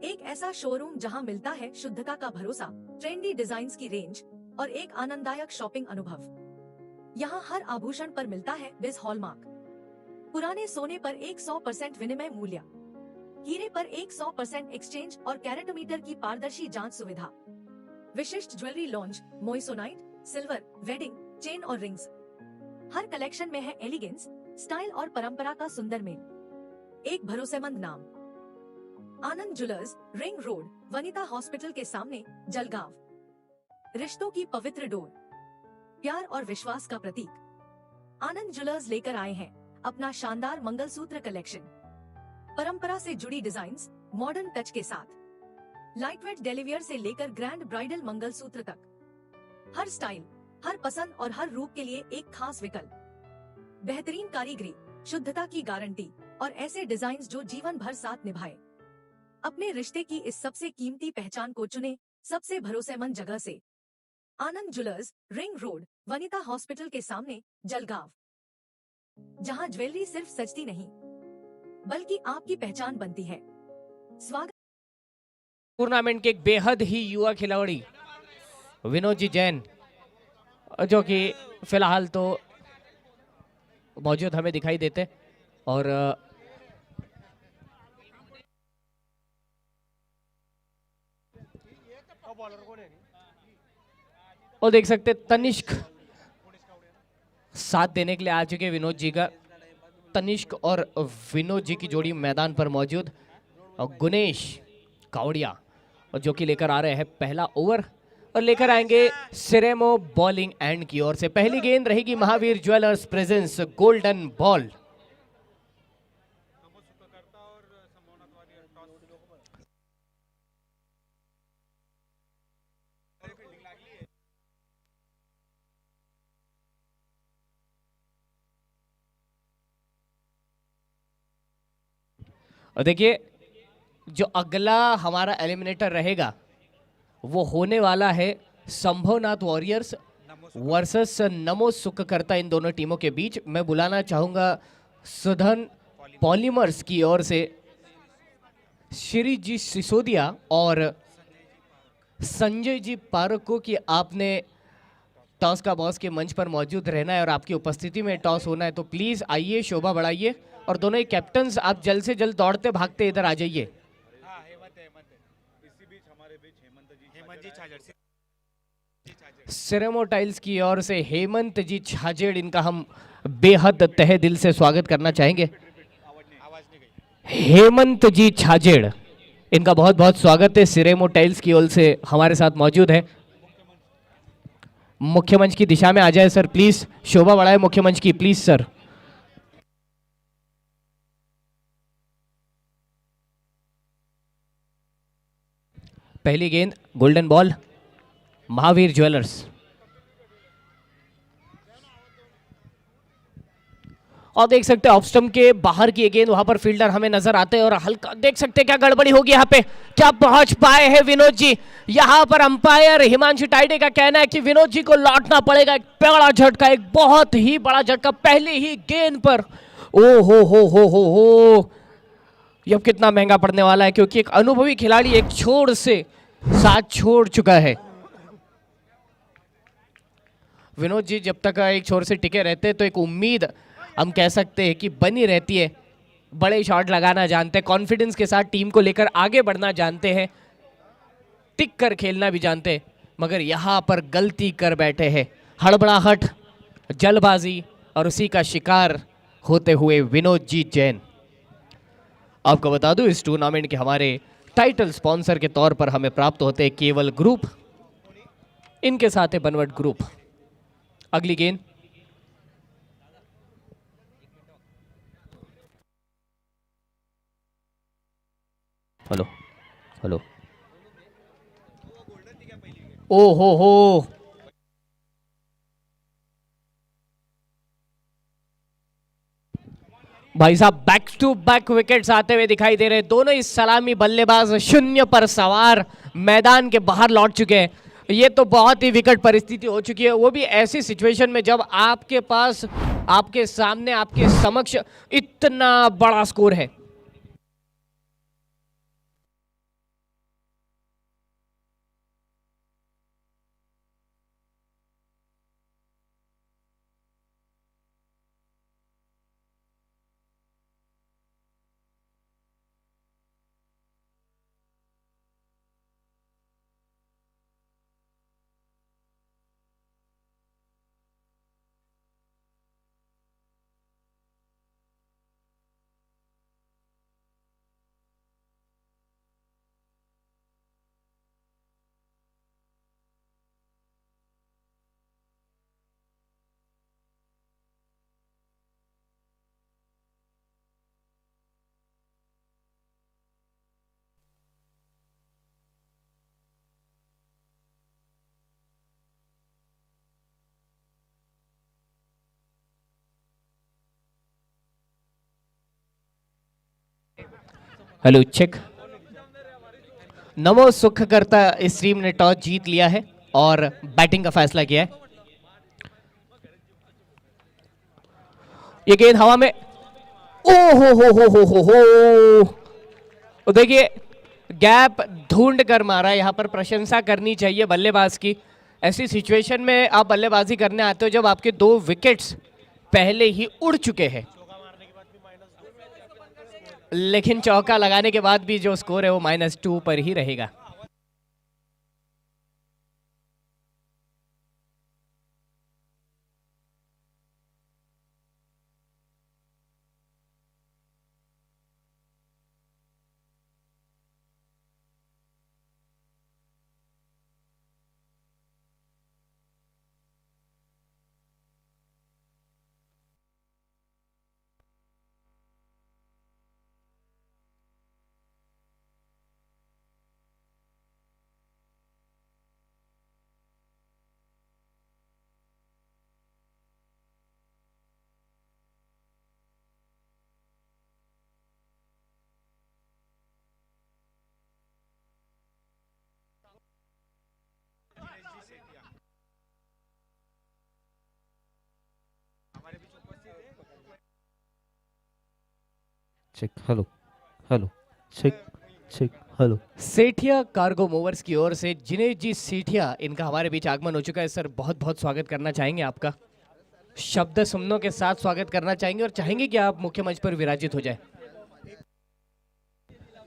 एक ऐसा शोरूम जहां मिलता है शुद्धता का भरोसा, ट्रेंडी डिजाइन्स की रेंज और एक आनंददायक शॉपिंग अनुभव। यहाँ हर आभूषण पर मिलता है बिज हॉलमार्क, पुराने सोने पर 100% विनिमय मूल्य, हीरे पर 100% एक्सचेंज और कैरेटोमीटर की पारदर्शी जांच सुविधा। विशिष्ट jewellery launch, moissanite, silver, wedding, chain और रिंग्स। हर कलेक्शन में है एलिगेंस, स्टाइल और परंपरा का सुंदर मेल। एक भरोसेमंद नाम, Anand jewellers, ring road, Vanita hospital के सामने, जलगांव। रिश्तों की पवित्र डोर, प्यार और विश्वास का प्रतीक, आनंद ज्वेलर्स लेकर आए हैं अपना शानदार मंगलसूत्र कलेक्शन। परंपरा से जुड़ी डिजाइन्स, मॉडर्न टच के साथ, लाइटवेट डेलिवियर से लेकर ग्रैंड ब्राइडल मंगलसूत्र तक। हर स्टाइल, हर पसंद और हर रूप के लिए एक खास विकल्प। बेहतरीन कारीगरी, शुद्धता की गारंटी और ऐसे डिजाइन्स जो जीवन भर साथ निभाए। अपने रिश्ते की इस सबसे कीमती पहचान को चुने सबसे भरोसेमंद जगह से। Anand jewellers, ring road, Vanita hospital के सामने, जलगांव, जहां ज्वेलरी सिर्फ सजती नहीं बल्कि आपकी पहचान बनती है। स्वागत टूर्नामेंट के एक बेहद ही युवा खिलाड़ी विनोद जी जैन, जो कि फिलहाल तो मौजूद हमें दिखाई देते और देख सकते तनिष्क साथ देने के लिए आ चुके विनोद जी का। तनिष्क और विनोद जी की जोड़ी मैदान पर मौजूद और गुनेश कावड़िया, और जो कि लेकर आ रहे हैं पहला ओवर और लेकर आएंगे सिरेमो बॉलिंग एंड की ओर से। पहली गेंद रहेगी Mahavir jewellers presence golden ball. और देखिए जो अगला हमारा एलिमिनेटर रहेगा वो होने वाला है संभवनाथ वॉरियर्स वर्सेस नमो सुखकर्ता इन दोनों टीमों के बीच। मैं बुलाना चाहूंगा सुधन पॉलीमर्स की ओर से श्री जी सिसोदिया और संजय जी पारक को कि आपने टॉस का बॉस के मंच पर मौजूद रहना है और आपकी उपस्थिति में टॉस होना है, तो प्लीज आइए, शोभा बढ़ाइए। और दोनों ही कैप्टन्स आप जल्द से जल्द दौड़ते भागते इधर आ जाइए। सिरेमो टाइल्स की ओर से हेमंत जी छाजेड़, इनका हम बेहद तहे दिल से स्वागत करना चाहेंगे। हेमंत जी छाजेड़, इनका बहुत बहुत स्वागत है। सिरेमो टाइल्स की ओर से हमारे साथ मौजूद है। मुख्य मंच की दिशा में आ जाए सर प्लीज, शोभा बढ़ाए मुख्य मंच की प्लीज सर। पहली गेंद गोल्डन बॉल महावीर ज्वेलर्स। और देख सकते हैं ऑफ स्टंप के बाहर की गेंद, वहां पर फील्डर हमें नजर आते हैं और हल्का देख सकते हैं क्या गड़बड़ी होगी यहाँ पे, क्या पहुंच पाए हैं विनोद जी। यहाँ पर अंपायर हिमांशु टाइडे का कहना है कि विनोद जी को लौटना पड़ेगा। एक बड़ा झटका, एक बहुत ही बड़ा झटका पहली ही गेंद पर। ओ हो ये अब कितना महंगा पड़ने वाला है, क्योंकि एक अनुभवी खिलाड़ी एक छोर से साथ छोड़ चुका है। विनोद जी जब तक एक छोर से टिके रहते हैं तो एक उम्मीद हम कह सकते हैं कि बनी रहती है। बड़े शॉट लगाना जानते हैं, कॉन्फिडेंस के साथ टीम को लेकर आगे बढ़ना जानते हैं, टिक कर खेलना भी जानते हैं, मगर यहां पर गलती कर बैठे हैं। हड़बड़ाहट, जल्दबाजी और उसी का शिकार होते हुए विनोद जी जैन। आपको बता दूं इस टूर्नामेंट के हमारे टाइटल स्पॉन्सर के तौर पर हमें प्राप्त होते हैं केवल ग्रुप, इनके साथ है बनवट ग्रुप। अगली गेंद हेलो ओ हो भाई साहब, बैक टू बैक विकेट्स आते हुए दिखाई दे रहे हैं। दोनों ही सलामी बल्लेबाज शून्य पर सवार मैदान के बाहर लौट चुके हैं। ये तो बहुत ही विकट परिस्थिति हो चुकी है, वो भी ऐसी सिचुएशन में जब आपके पास, आपके सामने, आपके समक्ष इतना बड़ा स्कोर है। Hello check. नमो सुखकर्ता इस टीम ने टॉस जीत लिया है और बैटिंग का फैसला किया है। ये गेंद हवा में, ओ हो देखिए गैप ढूंढ कर मारा। यहां पर प्रशंसा करनी चाहिए बल्लेबाज की। ऐसी सिचुएशन में आप बल्लेबाजी करने आते हो जब आपके 2 विकेट्स पहले ही उड़ चुके हैं, लेकिन चौका लगाने के बाद भी जो स्कोर है वो -2 पर ही रहेगा। Check hello hello check check hello. Sethia cargo movers की ओर से जिनेश जी सेठिया, इनका हमारे बीच आगमन हो चुका है। सर बहुत बहुत स्वागत करना चाहेंगे आपका, शब्द सुमनों के साथ स्वागत करना चाहेंगे और चाहेंगे कि आप मुख्य मंच पर विराजित हो जाए।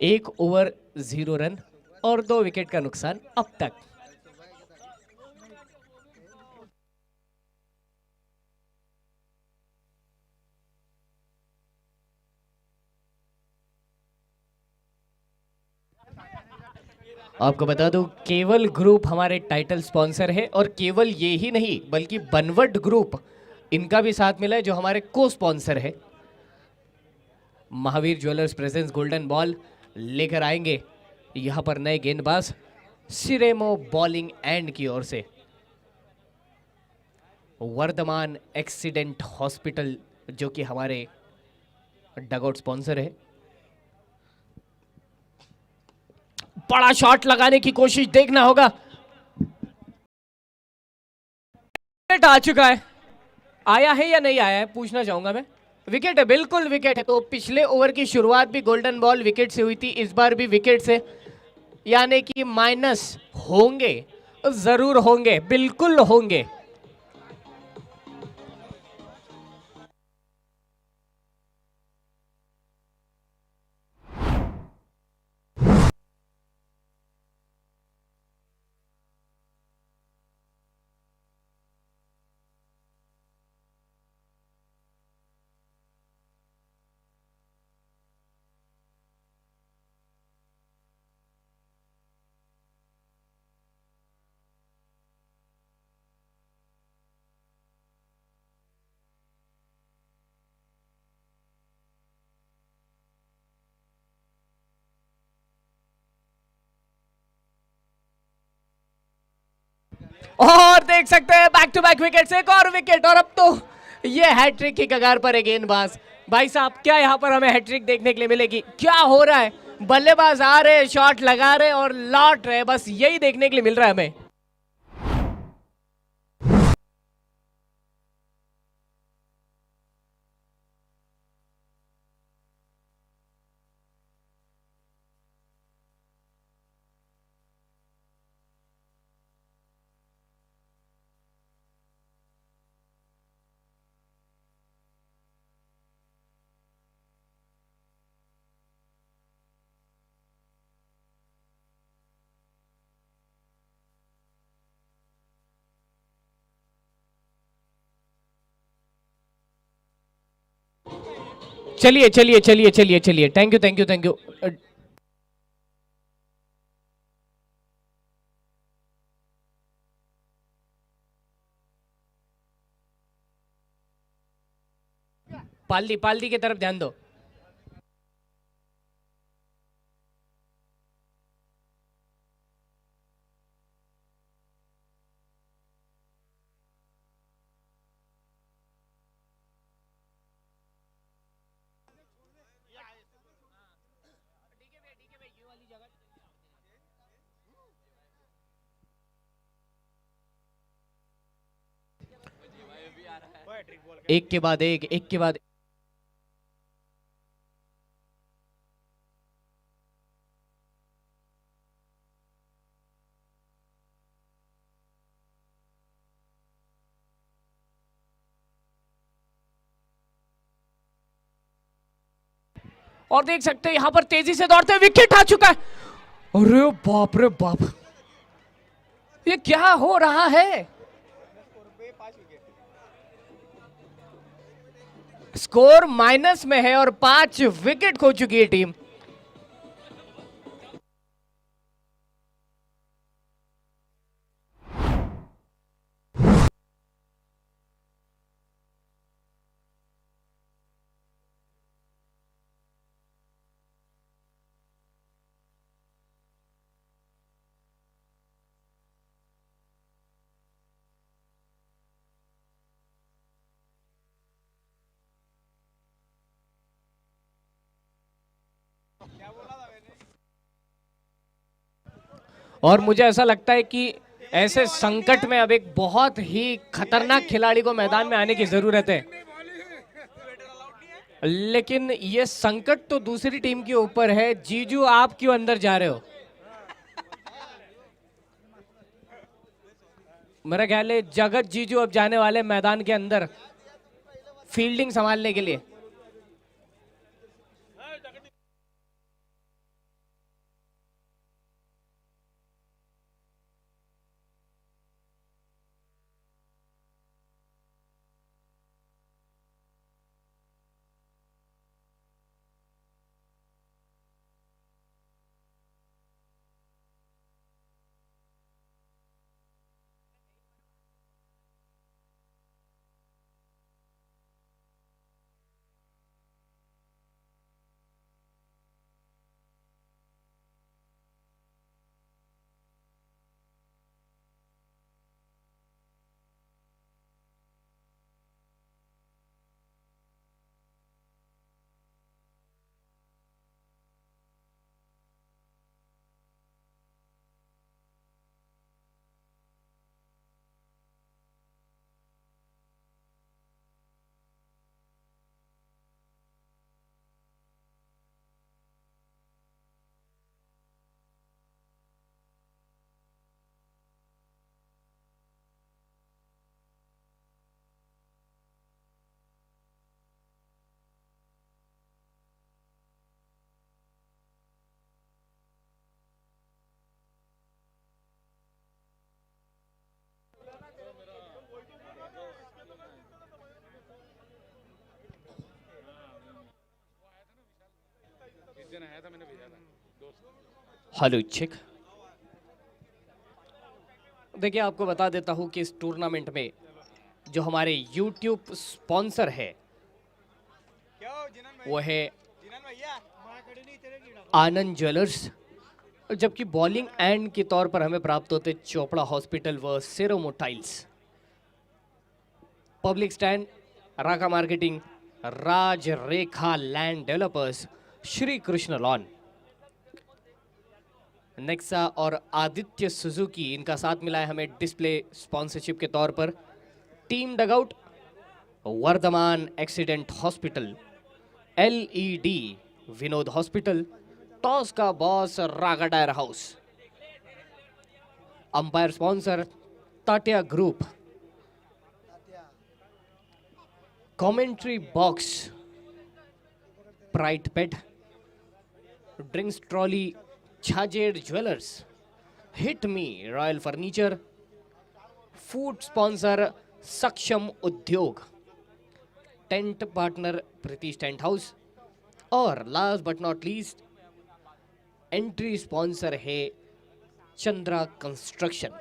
1 ओवर 0 रन और 2 विकेट का नुकसान अब तक। आपको बता दूं, केवल ग्रुप हमारे टाइटल स्पॉन्सर है और केवल ये ही नहीं बल्कि बनवट ग्रुप इनका भी साथ मिला है जो हमारे को स्पॉन्सर है। Mahavir jewellers presence golden ball लेकर आएंगे यहां पर नए गेंदबाज सिरेमो बॉलिंग एंड की ओर से। वर्धमान एक्सीडेंट हॉस्पिटल जो कि हमारे डगआउट स्पॉन्सर है। बड़ा शॉट लगाने की कोशिश, देखना होगा। विकेट आ चुका है, आया है या नहीं आया है पूछना चाहूंगा मैं। विकेट है, बिल्कुल विकेट है। तो पिछले ओवर की शुरुआत भी गोल्डन बॉल विकेट से हुई थी, इस बार भी विकेट से, यानी कि माइनस होंगे, जरूर होंगे, बिल्कुल होंगे। और देख सकते हैं बैक टू बैक विकेट से एक और विकेट, और अब तो ये हैट्रिक की कगार पर है गेंदबाज। भाई साहब क्या यहाँ पर हमें हैट्रिक देखने के लिए मिलेगी? क्या हो रहा है? बल्लेबाज आ रहे, शॉट लगा रहे और लौट रहे, बस यही देखने के लिए मिल रहा है हमें। चलिए चलिए चलिए चलिए चलिए, thank you thank you thank you. Paldi Paldi की तरफ ध्यान दो। एक के बाद एक के बाद और देख सकते हैं यहां पर तेजी से दौड़ते विकेट आ चुका है। अरे बाप रे बाप, ये क्या हो रहा है? स्कोर माइनस में है और 5 विकेट खो चुकी है टीम। और मुझे ऐसा लगता है कि ऐसे संकट में अब एक बहुत ही खतरनाक खिलाड़ी को मैदान में आने की जरूरत है। लेकिन ये संकट तो दूसरी टीम के ऊपर है। जीजू आप क्यों अंदर जा रहे हो? मेरा ख्याल है जगत जीजू अब जाने वाले मैदान के अंदर फील्डिंग संभालने के लिए। Hello check. देखिए आपको बता देता हूं कि इस टूर्नामेंट में जो हमारे YouTube स्पॉन्सर है वो है आनंद ज्वेलर्स, जबकि बॉलिंग एंड के तौर पर हमें प्राप्त होते चोपड़ा हॉस्पिटल व Ceramo tiles. Public stand, Raka marketing, Raj Rekha land developers, Shri Krishna lawn, Nexa और आदित्य सुजुकी, इनका साथ मिला है हमें डिस्प्ले स्पॉन्सरशिप के तौर पर। Team dugout, Vardhaman accident hospital, LED Vinod hospital, toss का boss Raga dyer house, umpire sponsor Tatia group, commentary box pride pet, drinks trolley Chhajed jewellers, hit me royal furniture, food sponsor Saksham Udyog, tent partner Pritish tent house और last but not least entry sponsor है Chandra construction.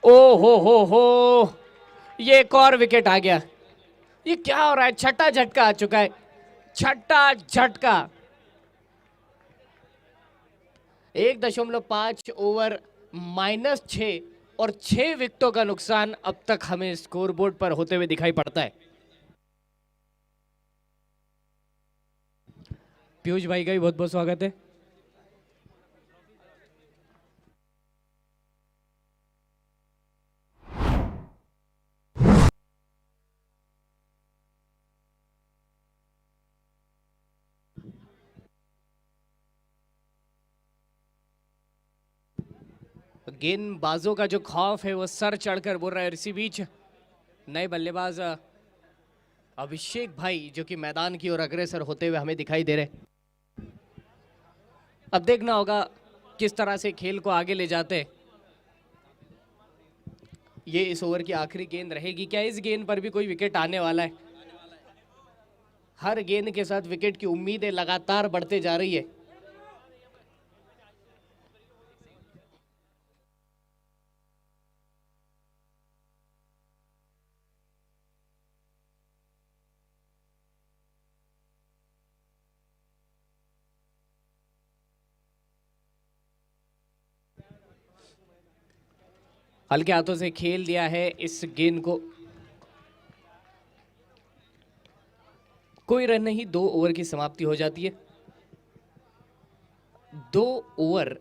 ओ हो, ये एक और wicket आ गया। ये क्या हो रहा है? छठा झटका आ चुका है, छठा झटका। 1.5 ओवर -6 और 6 विकेटों का नुकसान अब तक हमें स्कोरबोर्ड पर होते हुए दिखाई पड़ता है। पीयूष भाई का भी बहुत बहुत स्वागत है। गेंदबाजों का जो खौफ है वो सर चढ़कर बोल रहा है। इसी बीच नए बल्लेबाज अभिषेक भाई जो कि मैदान की ओर अग्रसर होते हुए हमें दिखाई दे रहे। अब देखना होगा किस तरह से खेल को आगे ले जाते। ये इस ओवर की आखिरी गेंद रहेगी। क्या इस गेंद पर भी कोई विकेट आने वाला है? हर गेंद के साथ विकेट की उम्मीदें लगातार बढ़ते जा रही है। हल्के हाथों से खेल दिया है इस गेंद को। कोई रन नहीं, 2 ओवर की समाप्ति हो जाती है। 2 ओवर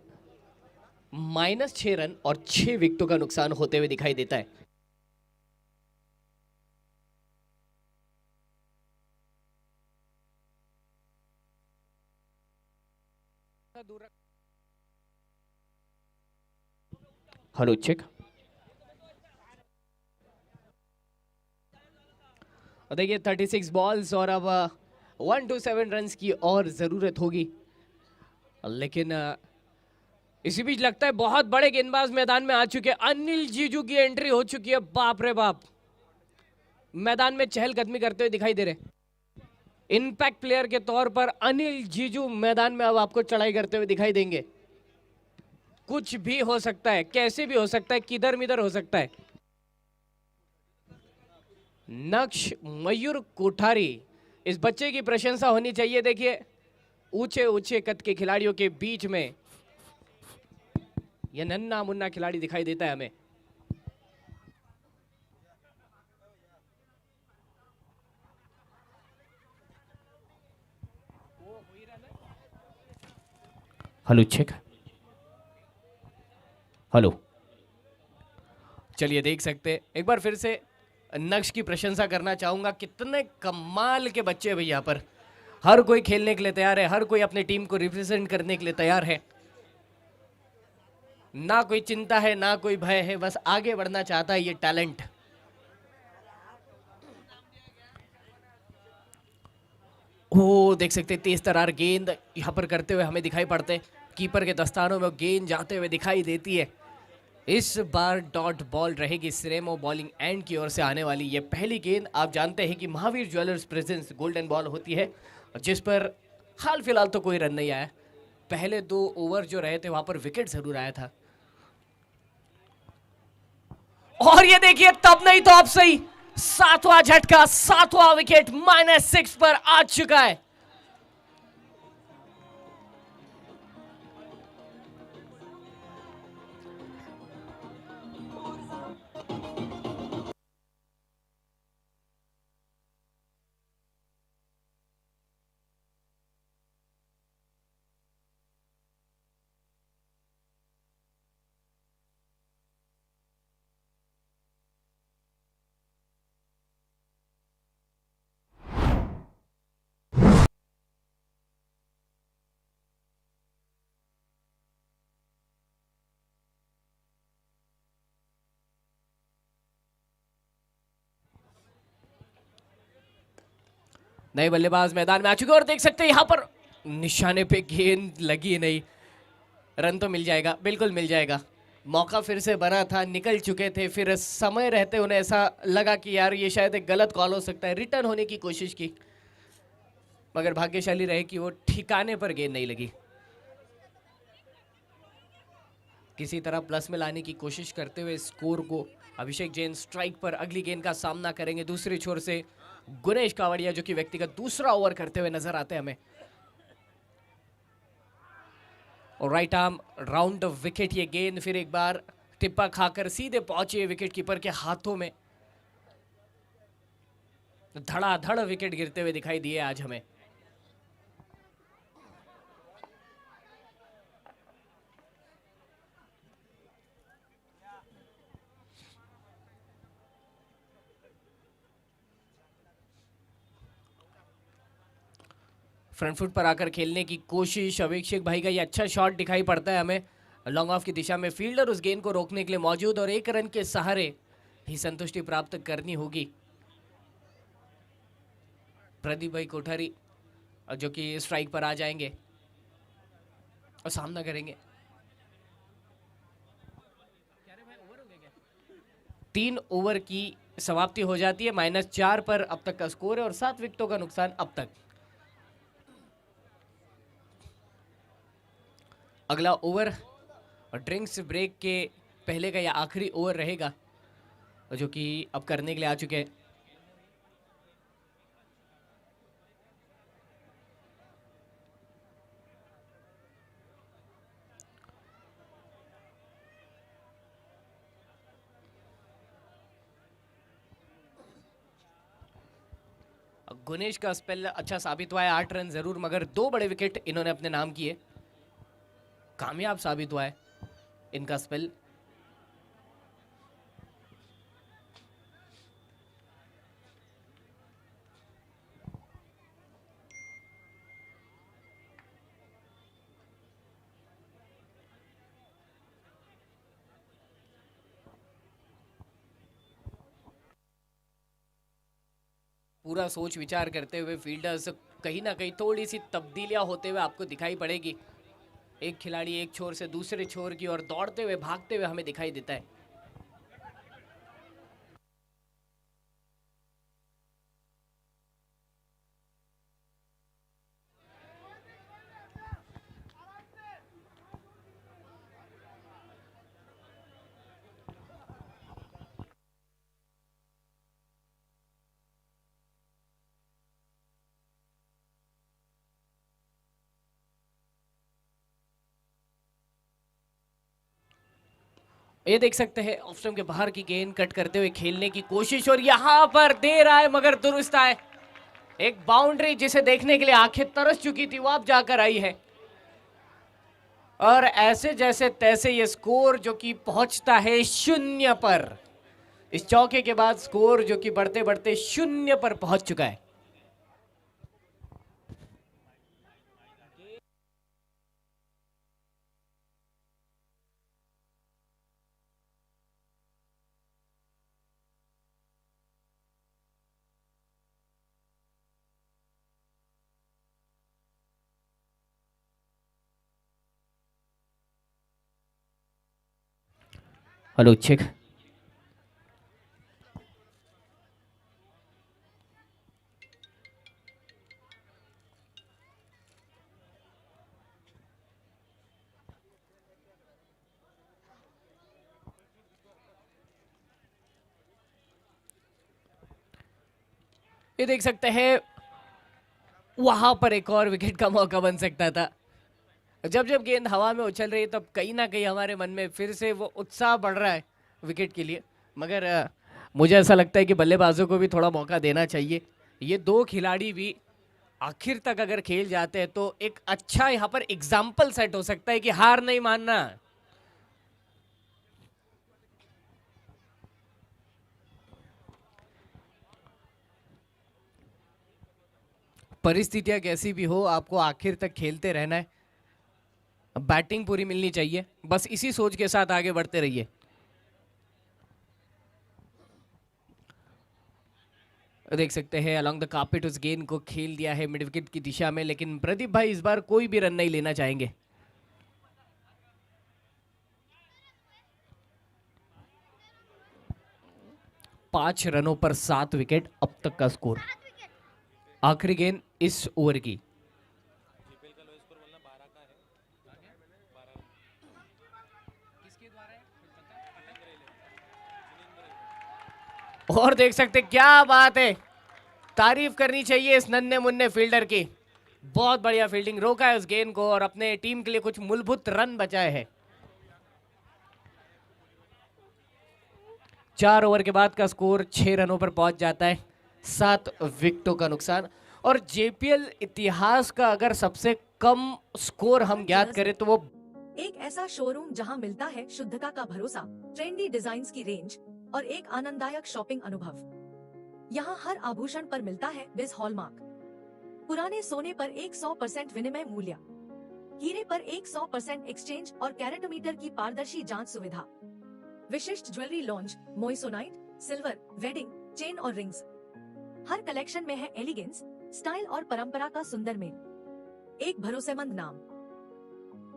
-6 रन और 6 विकेटों का नुकसान होते हुए दिखाई देता है। Hello check. और देखिए 36 बॉल्स और अब 127 रन्स की और जरूरत होगी। लेकिन इसी बीच लगता है बहुत बड़े गेंदबाज मैदान में आ चुके हैं। अनिल जीजू की एंट्री हो चुकी है। बाप रे बाप, मैदान में चहलकदमी करते हुए दिखाई दे रहे। इम्पैक्ट प्लेयर के तौर पर अनिल जीजू मैदान में अब आपको चढ़ाई करते हुए दिखाई देंगे। कुछ भी हो सकता है, कैसे भी हो सकता है, किधर मिधर हो सकता है। नक्श मयूर कोठारी, इस बच्चे की प्रशंसा होनी चाहिए। देखिए ऊंचे ऊंचे कद के खिलाड़ियों के बीच में यह नन्ना मुन्ना खिलाड़ी दिखाई देता है हमें। Hello check. हेलो, चलिए देख सकते एक बार फिर से नक्श की प्रशंसा करना चाहूंगा। कितने कमाल के बच्चे हैं भाई यहाँ पर। हर कोई खेलने के लिए तैयार है, हर कोई अपने टीम को रिप्रेजेंट करने के लिए तैयार है। ना कोई चिंता है ना कोई भय है, बस आगे बढ़ना चाहता है ये टैलेंट। ओ देख सकते तेज तरार गेंद यहाँ पर करते हुए हमें दिखाई पड़ते। कीपर के दस्तानों में गेंद जाते हुए दिखाई देती है। इस बार डॉट बॉल रहेगी सिरेमो बॉलिंग एंड की ओर से आने वाली। ये पहली गेंद आप जानते हैं कि Mahavir jewellers presence golden ball होती है, जिस पर हाल फिलहाल तो कोई रन नहीं आया। पहले 2 ओवर जो रहे थे वहां पर विकेट जरूर आया था। और ये देखिए तब नहीं तो अब सही, 7वां झटका, 7वां विकेट -6 पर आ चुका है। नए बल्लेबाज मैदान में आ चुके और देख सकते हैं यहां पर निशाने पे गेंद लगी नहीं। रन तो मिल जाएगा, बिल्कुल मिल जाएगा। मौका फिर से बना था, निकल चुके थे, फिर समय रहते उन्हें ऐसा लगा कि यार ये शायद एक गलत कॉल हो सकता है। रिटर्न होने की कोशिश की मगर भाग्यशाली रहे कि वो ठिकाने पर गेंद नहीं लगी। किसी तरह प्लस में लाने की कोशिश करते हुए स्कोर को अभिषेक जैन स्ट्राइक पर अगली गेंद का सामना करेंगे। दूसरी छोर से गुनेश कावड़िया जो कि व्यक्तिगत दूसरा ओवर करते हुए नजर आते हैं हमें। और राइट आर्म राउंड विकेट ये गेंद फिर एक बार टिप्पा खाकर सीधे पहुंचे विकेट कीपर के हाथों में। धड़ाधड़ विकेट गिरते हुए दिखाई दिए आज हमें। फ्रंट फुट पर आकर खेलने की कोशिश, अभिषेक भाई का ये अच्छा शॉट दिखाई पड़ता है हमें लॉन्ग ऑफ की दिशा में। फील्डर उस गेंद को रोकने के लिए मौजूद और 1 रन के सहारे ही संतुष्टि प्राप्त करनी होगी। प्रदीप भाई कोठारी जो कि स्ट्राइक पर आ जाएंगे और सामना करेंगे। 3 ओवर की समाप्ति हो जाती है। -4 पर अब तक का स्कोर है और 7 विकेटों का नुकसान अब तक। अगला ओवर और ड्रिंक्स ब्रेक के पहले का या आखिरी ओवर रहेगा जो कि अब करने के लिए आ चुके हैं। गुनेश का स्पेल अच्छा साबित हुआ है। 8 रन जरूर मगर 2 बड़े विकेट इन्होंने अपने नाम किए। कामयाब साबित हुआ है इनका स्पेल। पूरा सोच विचार करते हुए फील्डर्स कहीं ना कहीं थोड़ी सी तब्दीलियां होते हुए आपको दिखाई पड़ेगी। एक खिलाड़ी एक छोर से दूसरे छोर की ओर दौड़ते हुए भागते हुए हमें दिखाई देता है। ये देख सकते हैं ऑफ स्टंप के बाहर की गेंद कट करते हुए खेलने की कोशिश और यहां पर दे रहा है मगर दुरुस्त आए। एक बाउंड्री जिसे देखने के लिए आंखें तरस चुकी थी वो अब जाकर आई है और ऐसे जैसे तैसे ये स्कोर जो कि पहुंचता है 0 पर। इस चौके के बाद स्कोर जो कि बढ़ते बढ़ते 0 पर पहुंच चुका है। Hello check. ये देख सकते हैं वहां पर एक और विकेट का मौका बन सकता था। जब जब गेंद हवा में उछल रही है तब कहीं ना कहीं हमारे मन में फिर से वो उत्साह बढ़ रहा है विकेट के लिए। मगर मुझे ऐसा लगता है कि बल्लेबाजों को भी थोड़ा मौका देना चाहिए। ये 2 खिलाड़ी भी आखिर तक अगर खेल जाते हैं तो एक अच्छा यहाँ पर एग्जाम्पल सेट हो सकता है कि हार नहीं मानना। परिस्थितियां कैसी भी हो आपको आखिर तक खेलते रहना है। बैटिंग पूरी मिलनी चाहिए, बस इसी सोच के साथ आगे बढ़ते रहिए। देख सकते हैं अलॉन्ग द कार्पेट उस गेंद को खेल दिया है मिड विकेट की दिशा में, लेकिन प्रदीप भाई इस बार कोई भी रन नहीं लेना चाहेंगे। पांच रनों पर 7 विकेट अब तक का स्कोर। आखिरी गेंद इस ओवर की। और देख सकते क्या बात है, तारीफ करनी चाहिए इस नन्हे मुन्ने फील्डर की। बहुत बढ़िया फील्डिंग, रोका है उस गेंद को और अपने टीम के लिए कुछ मूलभूत रन बचाए हैं। 4 ओवर के बाद का स्कोर 6 रनों पर पहुंच जाता है, 7 विकेटों का नुकसान। और जेपीएल इतिहास का अगर सबसे कम स्कोर हम ज्ञात करें तो वो एक ऐसा शोरूम जहां मिलता है शुद्धता का भरोसा, ट्रेंडी डिजाइन्स की रेंज और एक आनंददायक शॉपिंग अनुभव। यहाँ हर आभूषण पर मिलता है बिज हॉलमार्क। पुराने सोने पर 100% विनिमय मूल्य, हीरे पर 100% एक्सचेंज और कैरेटोमीटर की पारदर्शी जांच सुविधा। विशिष्ट jewellery launch, moissanite, silver, wedding, chain और रिंग्स। हर कलेक्शन में है एलिगेंस, स्टाइल और परंपरा का सुंदर मेल। एक भरोसेमंद नाम,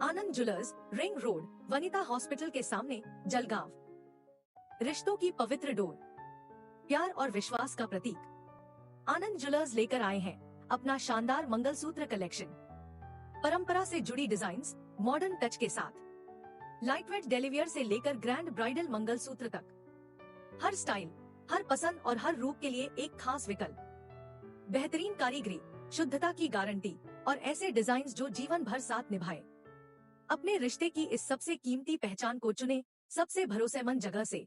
Anand jewellers, ring road, Vanita hospital के सामने, जलगांव। रिश्तों की पवित्र डोर, प्यार और विश्वास का प्रतीक, आनंद ज्वेलर्स लेकर आए हैं अपना शानदार मंगलसूत्र कलेक्शन। परंपरा से जुड़ी डिजाइन्स, मॉडर्न टच के साथ। लाइटवेट डेलिवियर से लेकर ग्रैंड ब्राइडल मंगलसूत्र तक। हर स्टाइल, हर पसंद और हर रूप के लिए एक खास विकल्प। बेहतरीन कारीगरी, शुद्धता की गारंटी और ऐसे डिजाइन्स जो जीवन भर साथ निभाए। अपने रिश्ते की इस सबसे कीमती पहचान को चुने सबसे भरोसेमंद जगह से।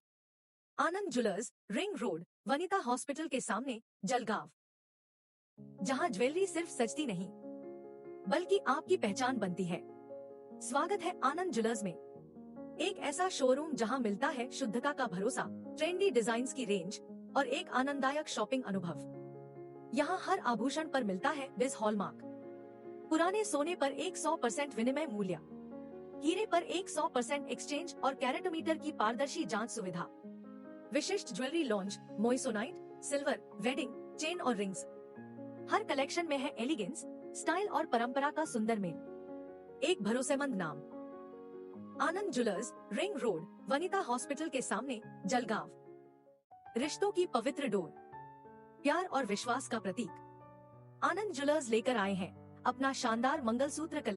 Anand jewellers, ring road, Vanita hospital के सामने, जलगांव। जहां ज्वेलरी सिर्फ सजती नहीं बल्कि आपकी पहचान बनती है। स्वागत है आनंद ज्वेलर्स में, एक ऐसा शोरूम जहां मिलता है शुद्धता का भरोसा, ट्रेंडी डिजाइन्स की रेंज और एक आनंददायक शॉपिंग अनुभव। यहाँ हर आभूषण पर मिलता है बिज हॉलमार्क। पुराने सोने पर 100% विनिमय मूल्य, हीरे पर 100% एक्सचेंज और कैरेटोमीटर की पारदर्शी जांच सुविधा। विशिष्ट jewellery launch, moissanite, silver, wedding, chain और रिंग्स। हर कलेक्शन में है एलिगेंस, स्टाइल और परंपरा का सुंदर मेल। एक भरोसेमंद नाम, Anand jewellers, ring road, Vanita hospital के सामने, जलगांव। रिश्तों की पवित्र डोर, प्यार और विश्वास का प्रतीक, आनंद ज्वेलर्स लेकर आए हैं अपना शानदार मंगलसूत्र कलेक्शन।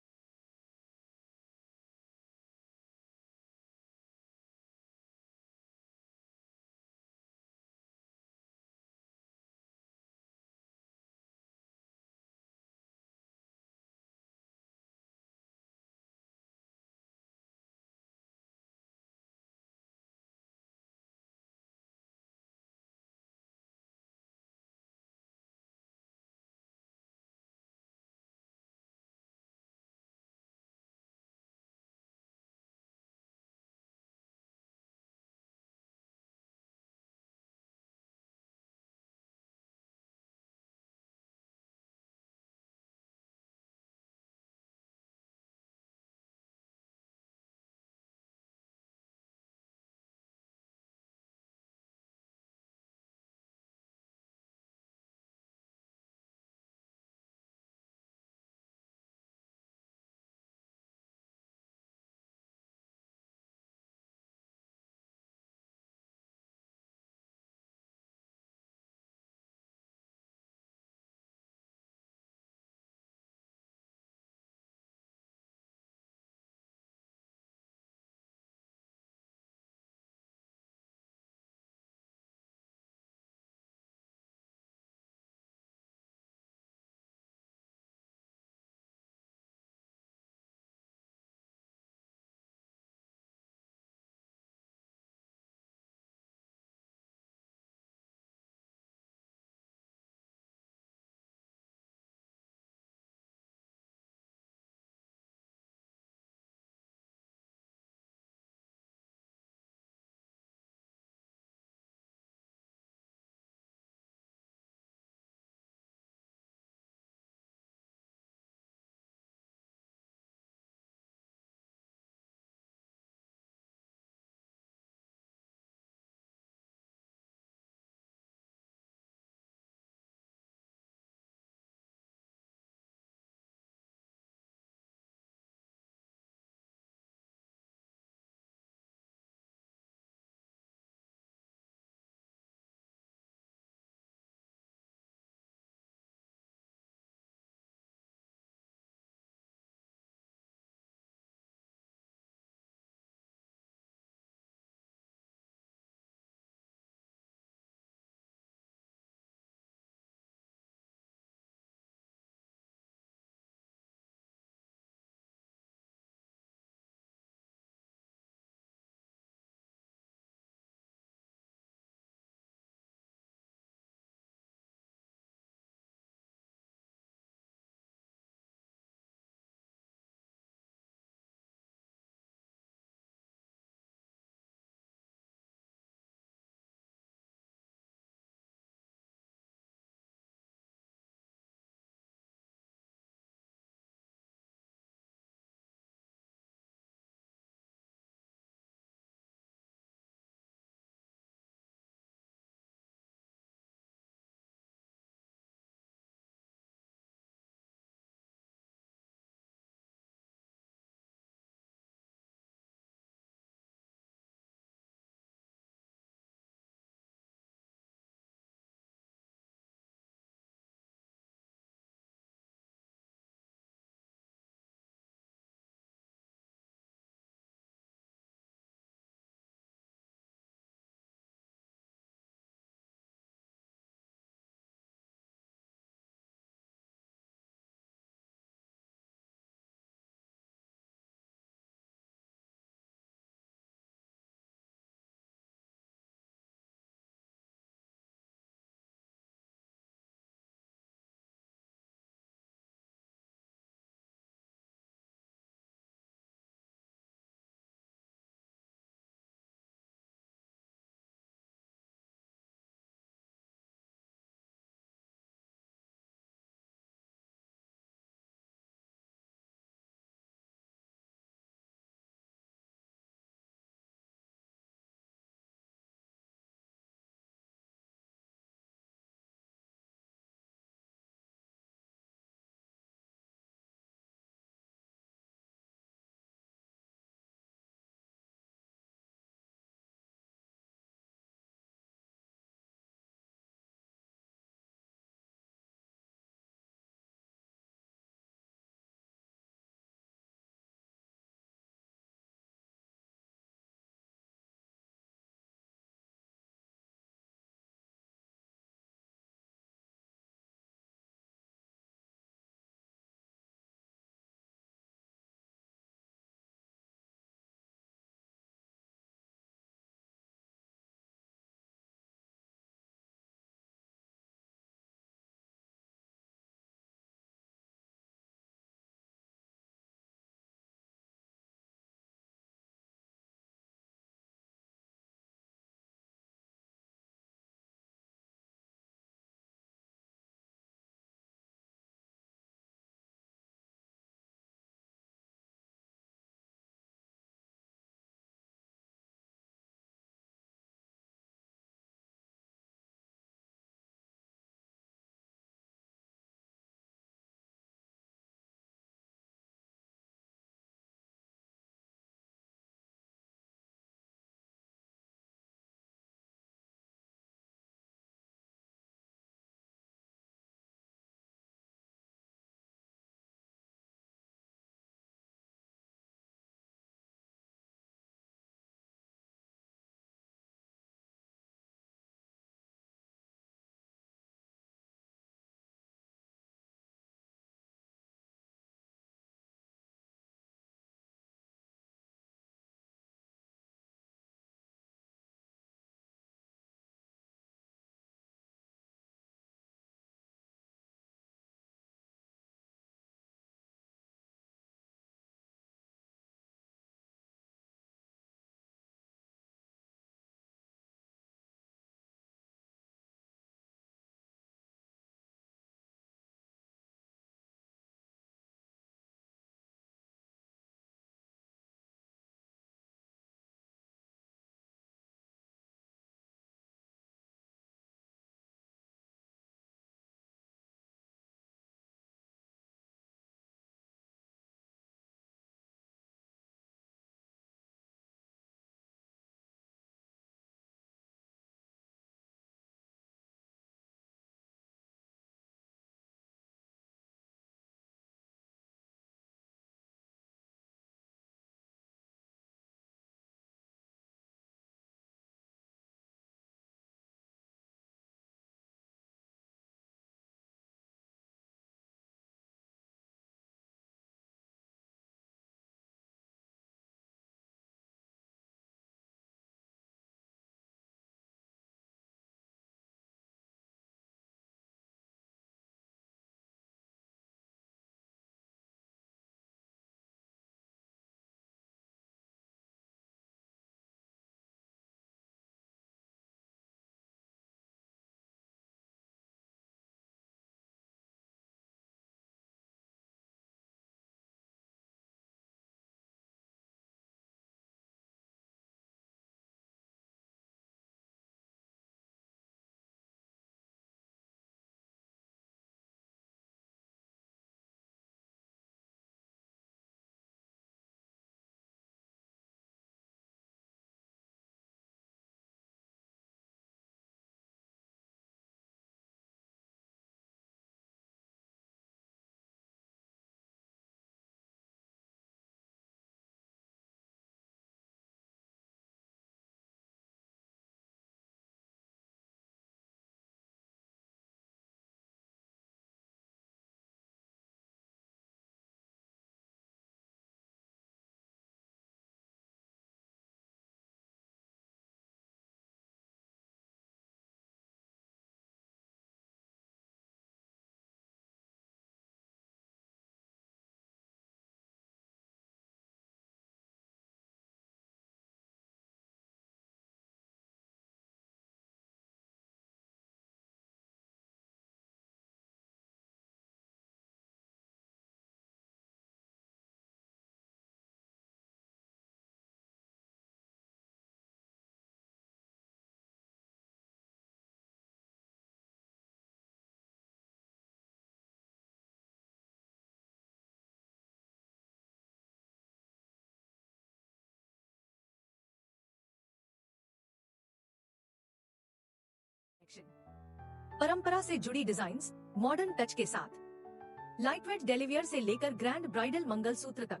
परंपरा से जुड़ी डिजाइन्स मॉडर्न टच के साथ। लाइटवेट डेलिवियर से लेकर ग्रैंड ब्राइडल मंगलसूत्र तक,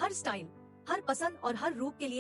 हर स्टाइल, हर पसंद और हर रूप के लिए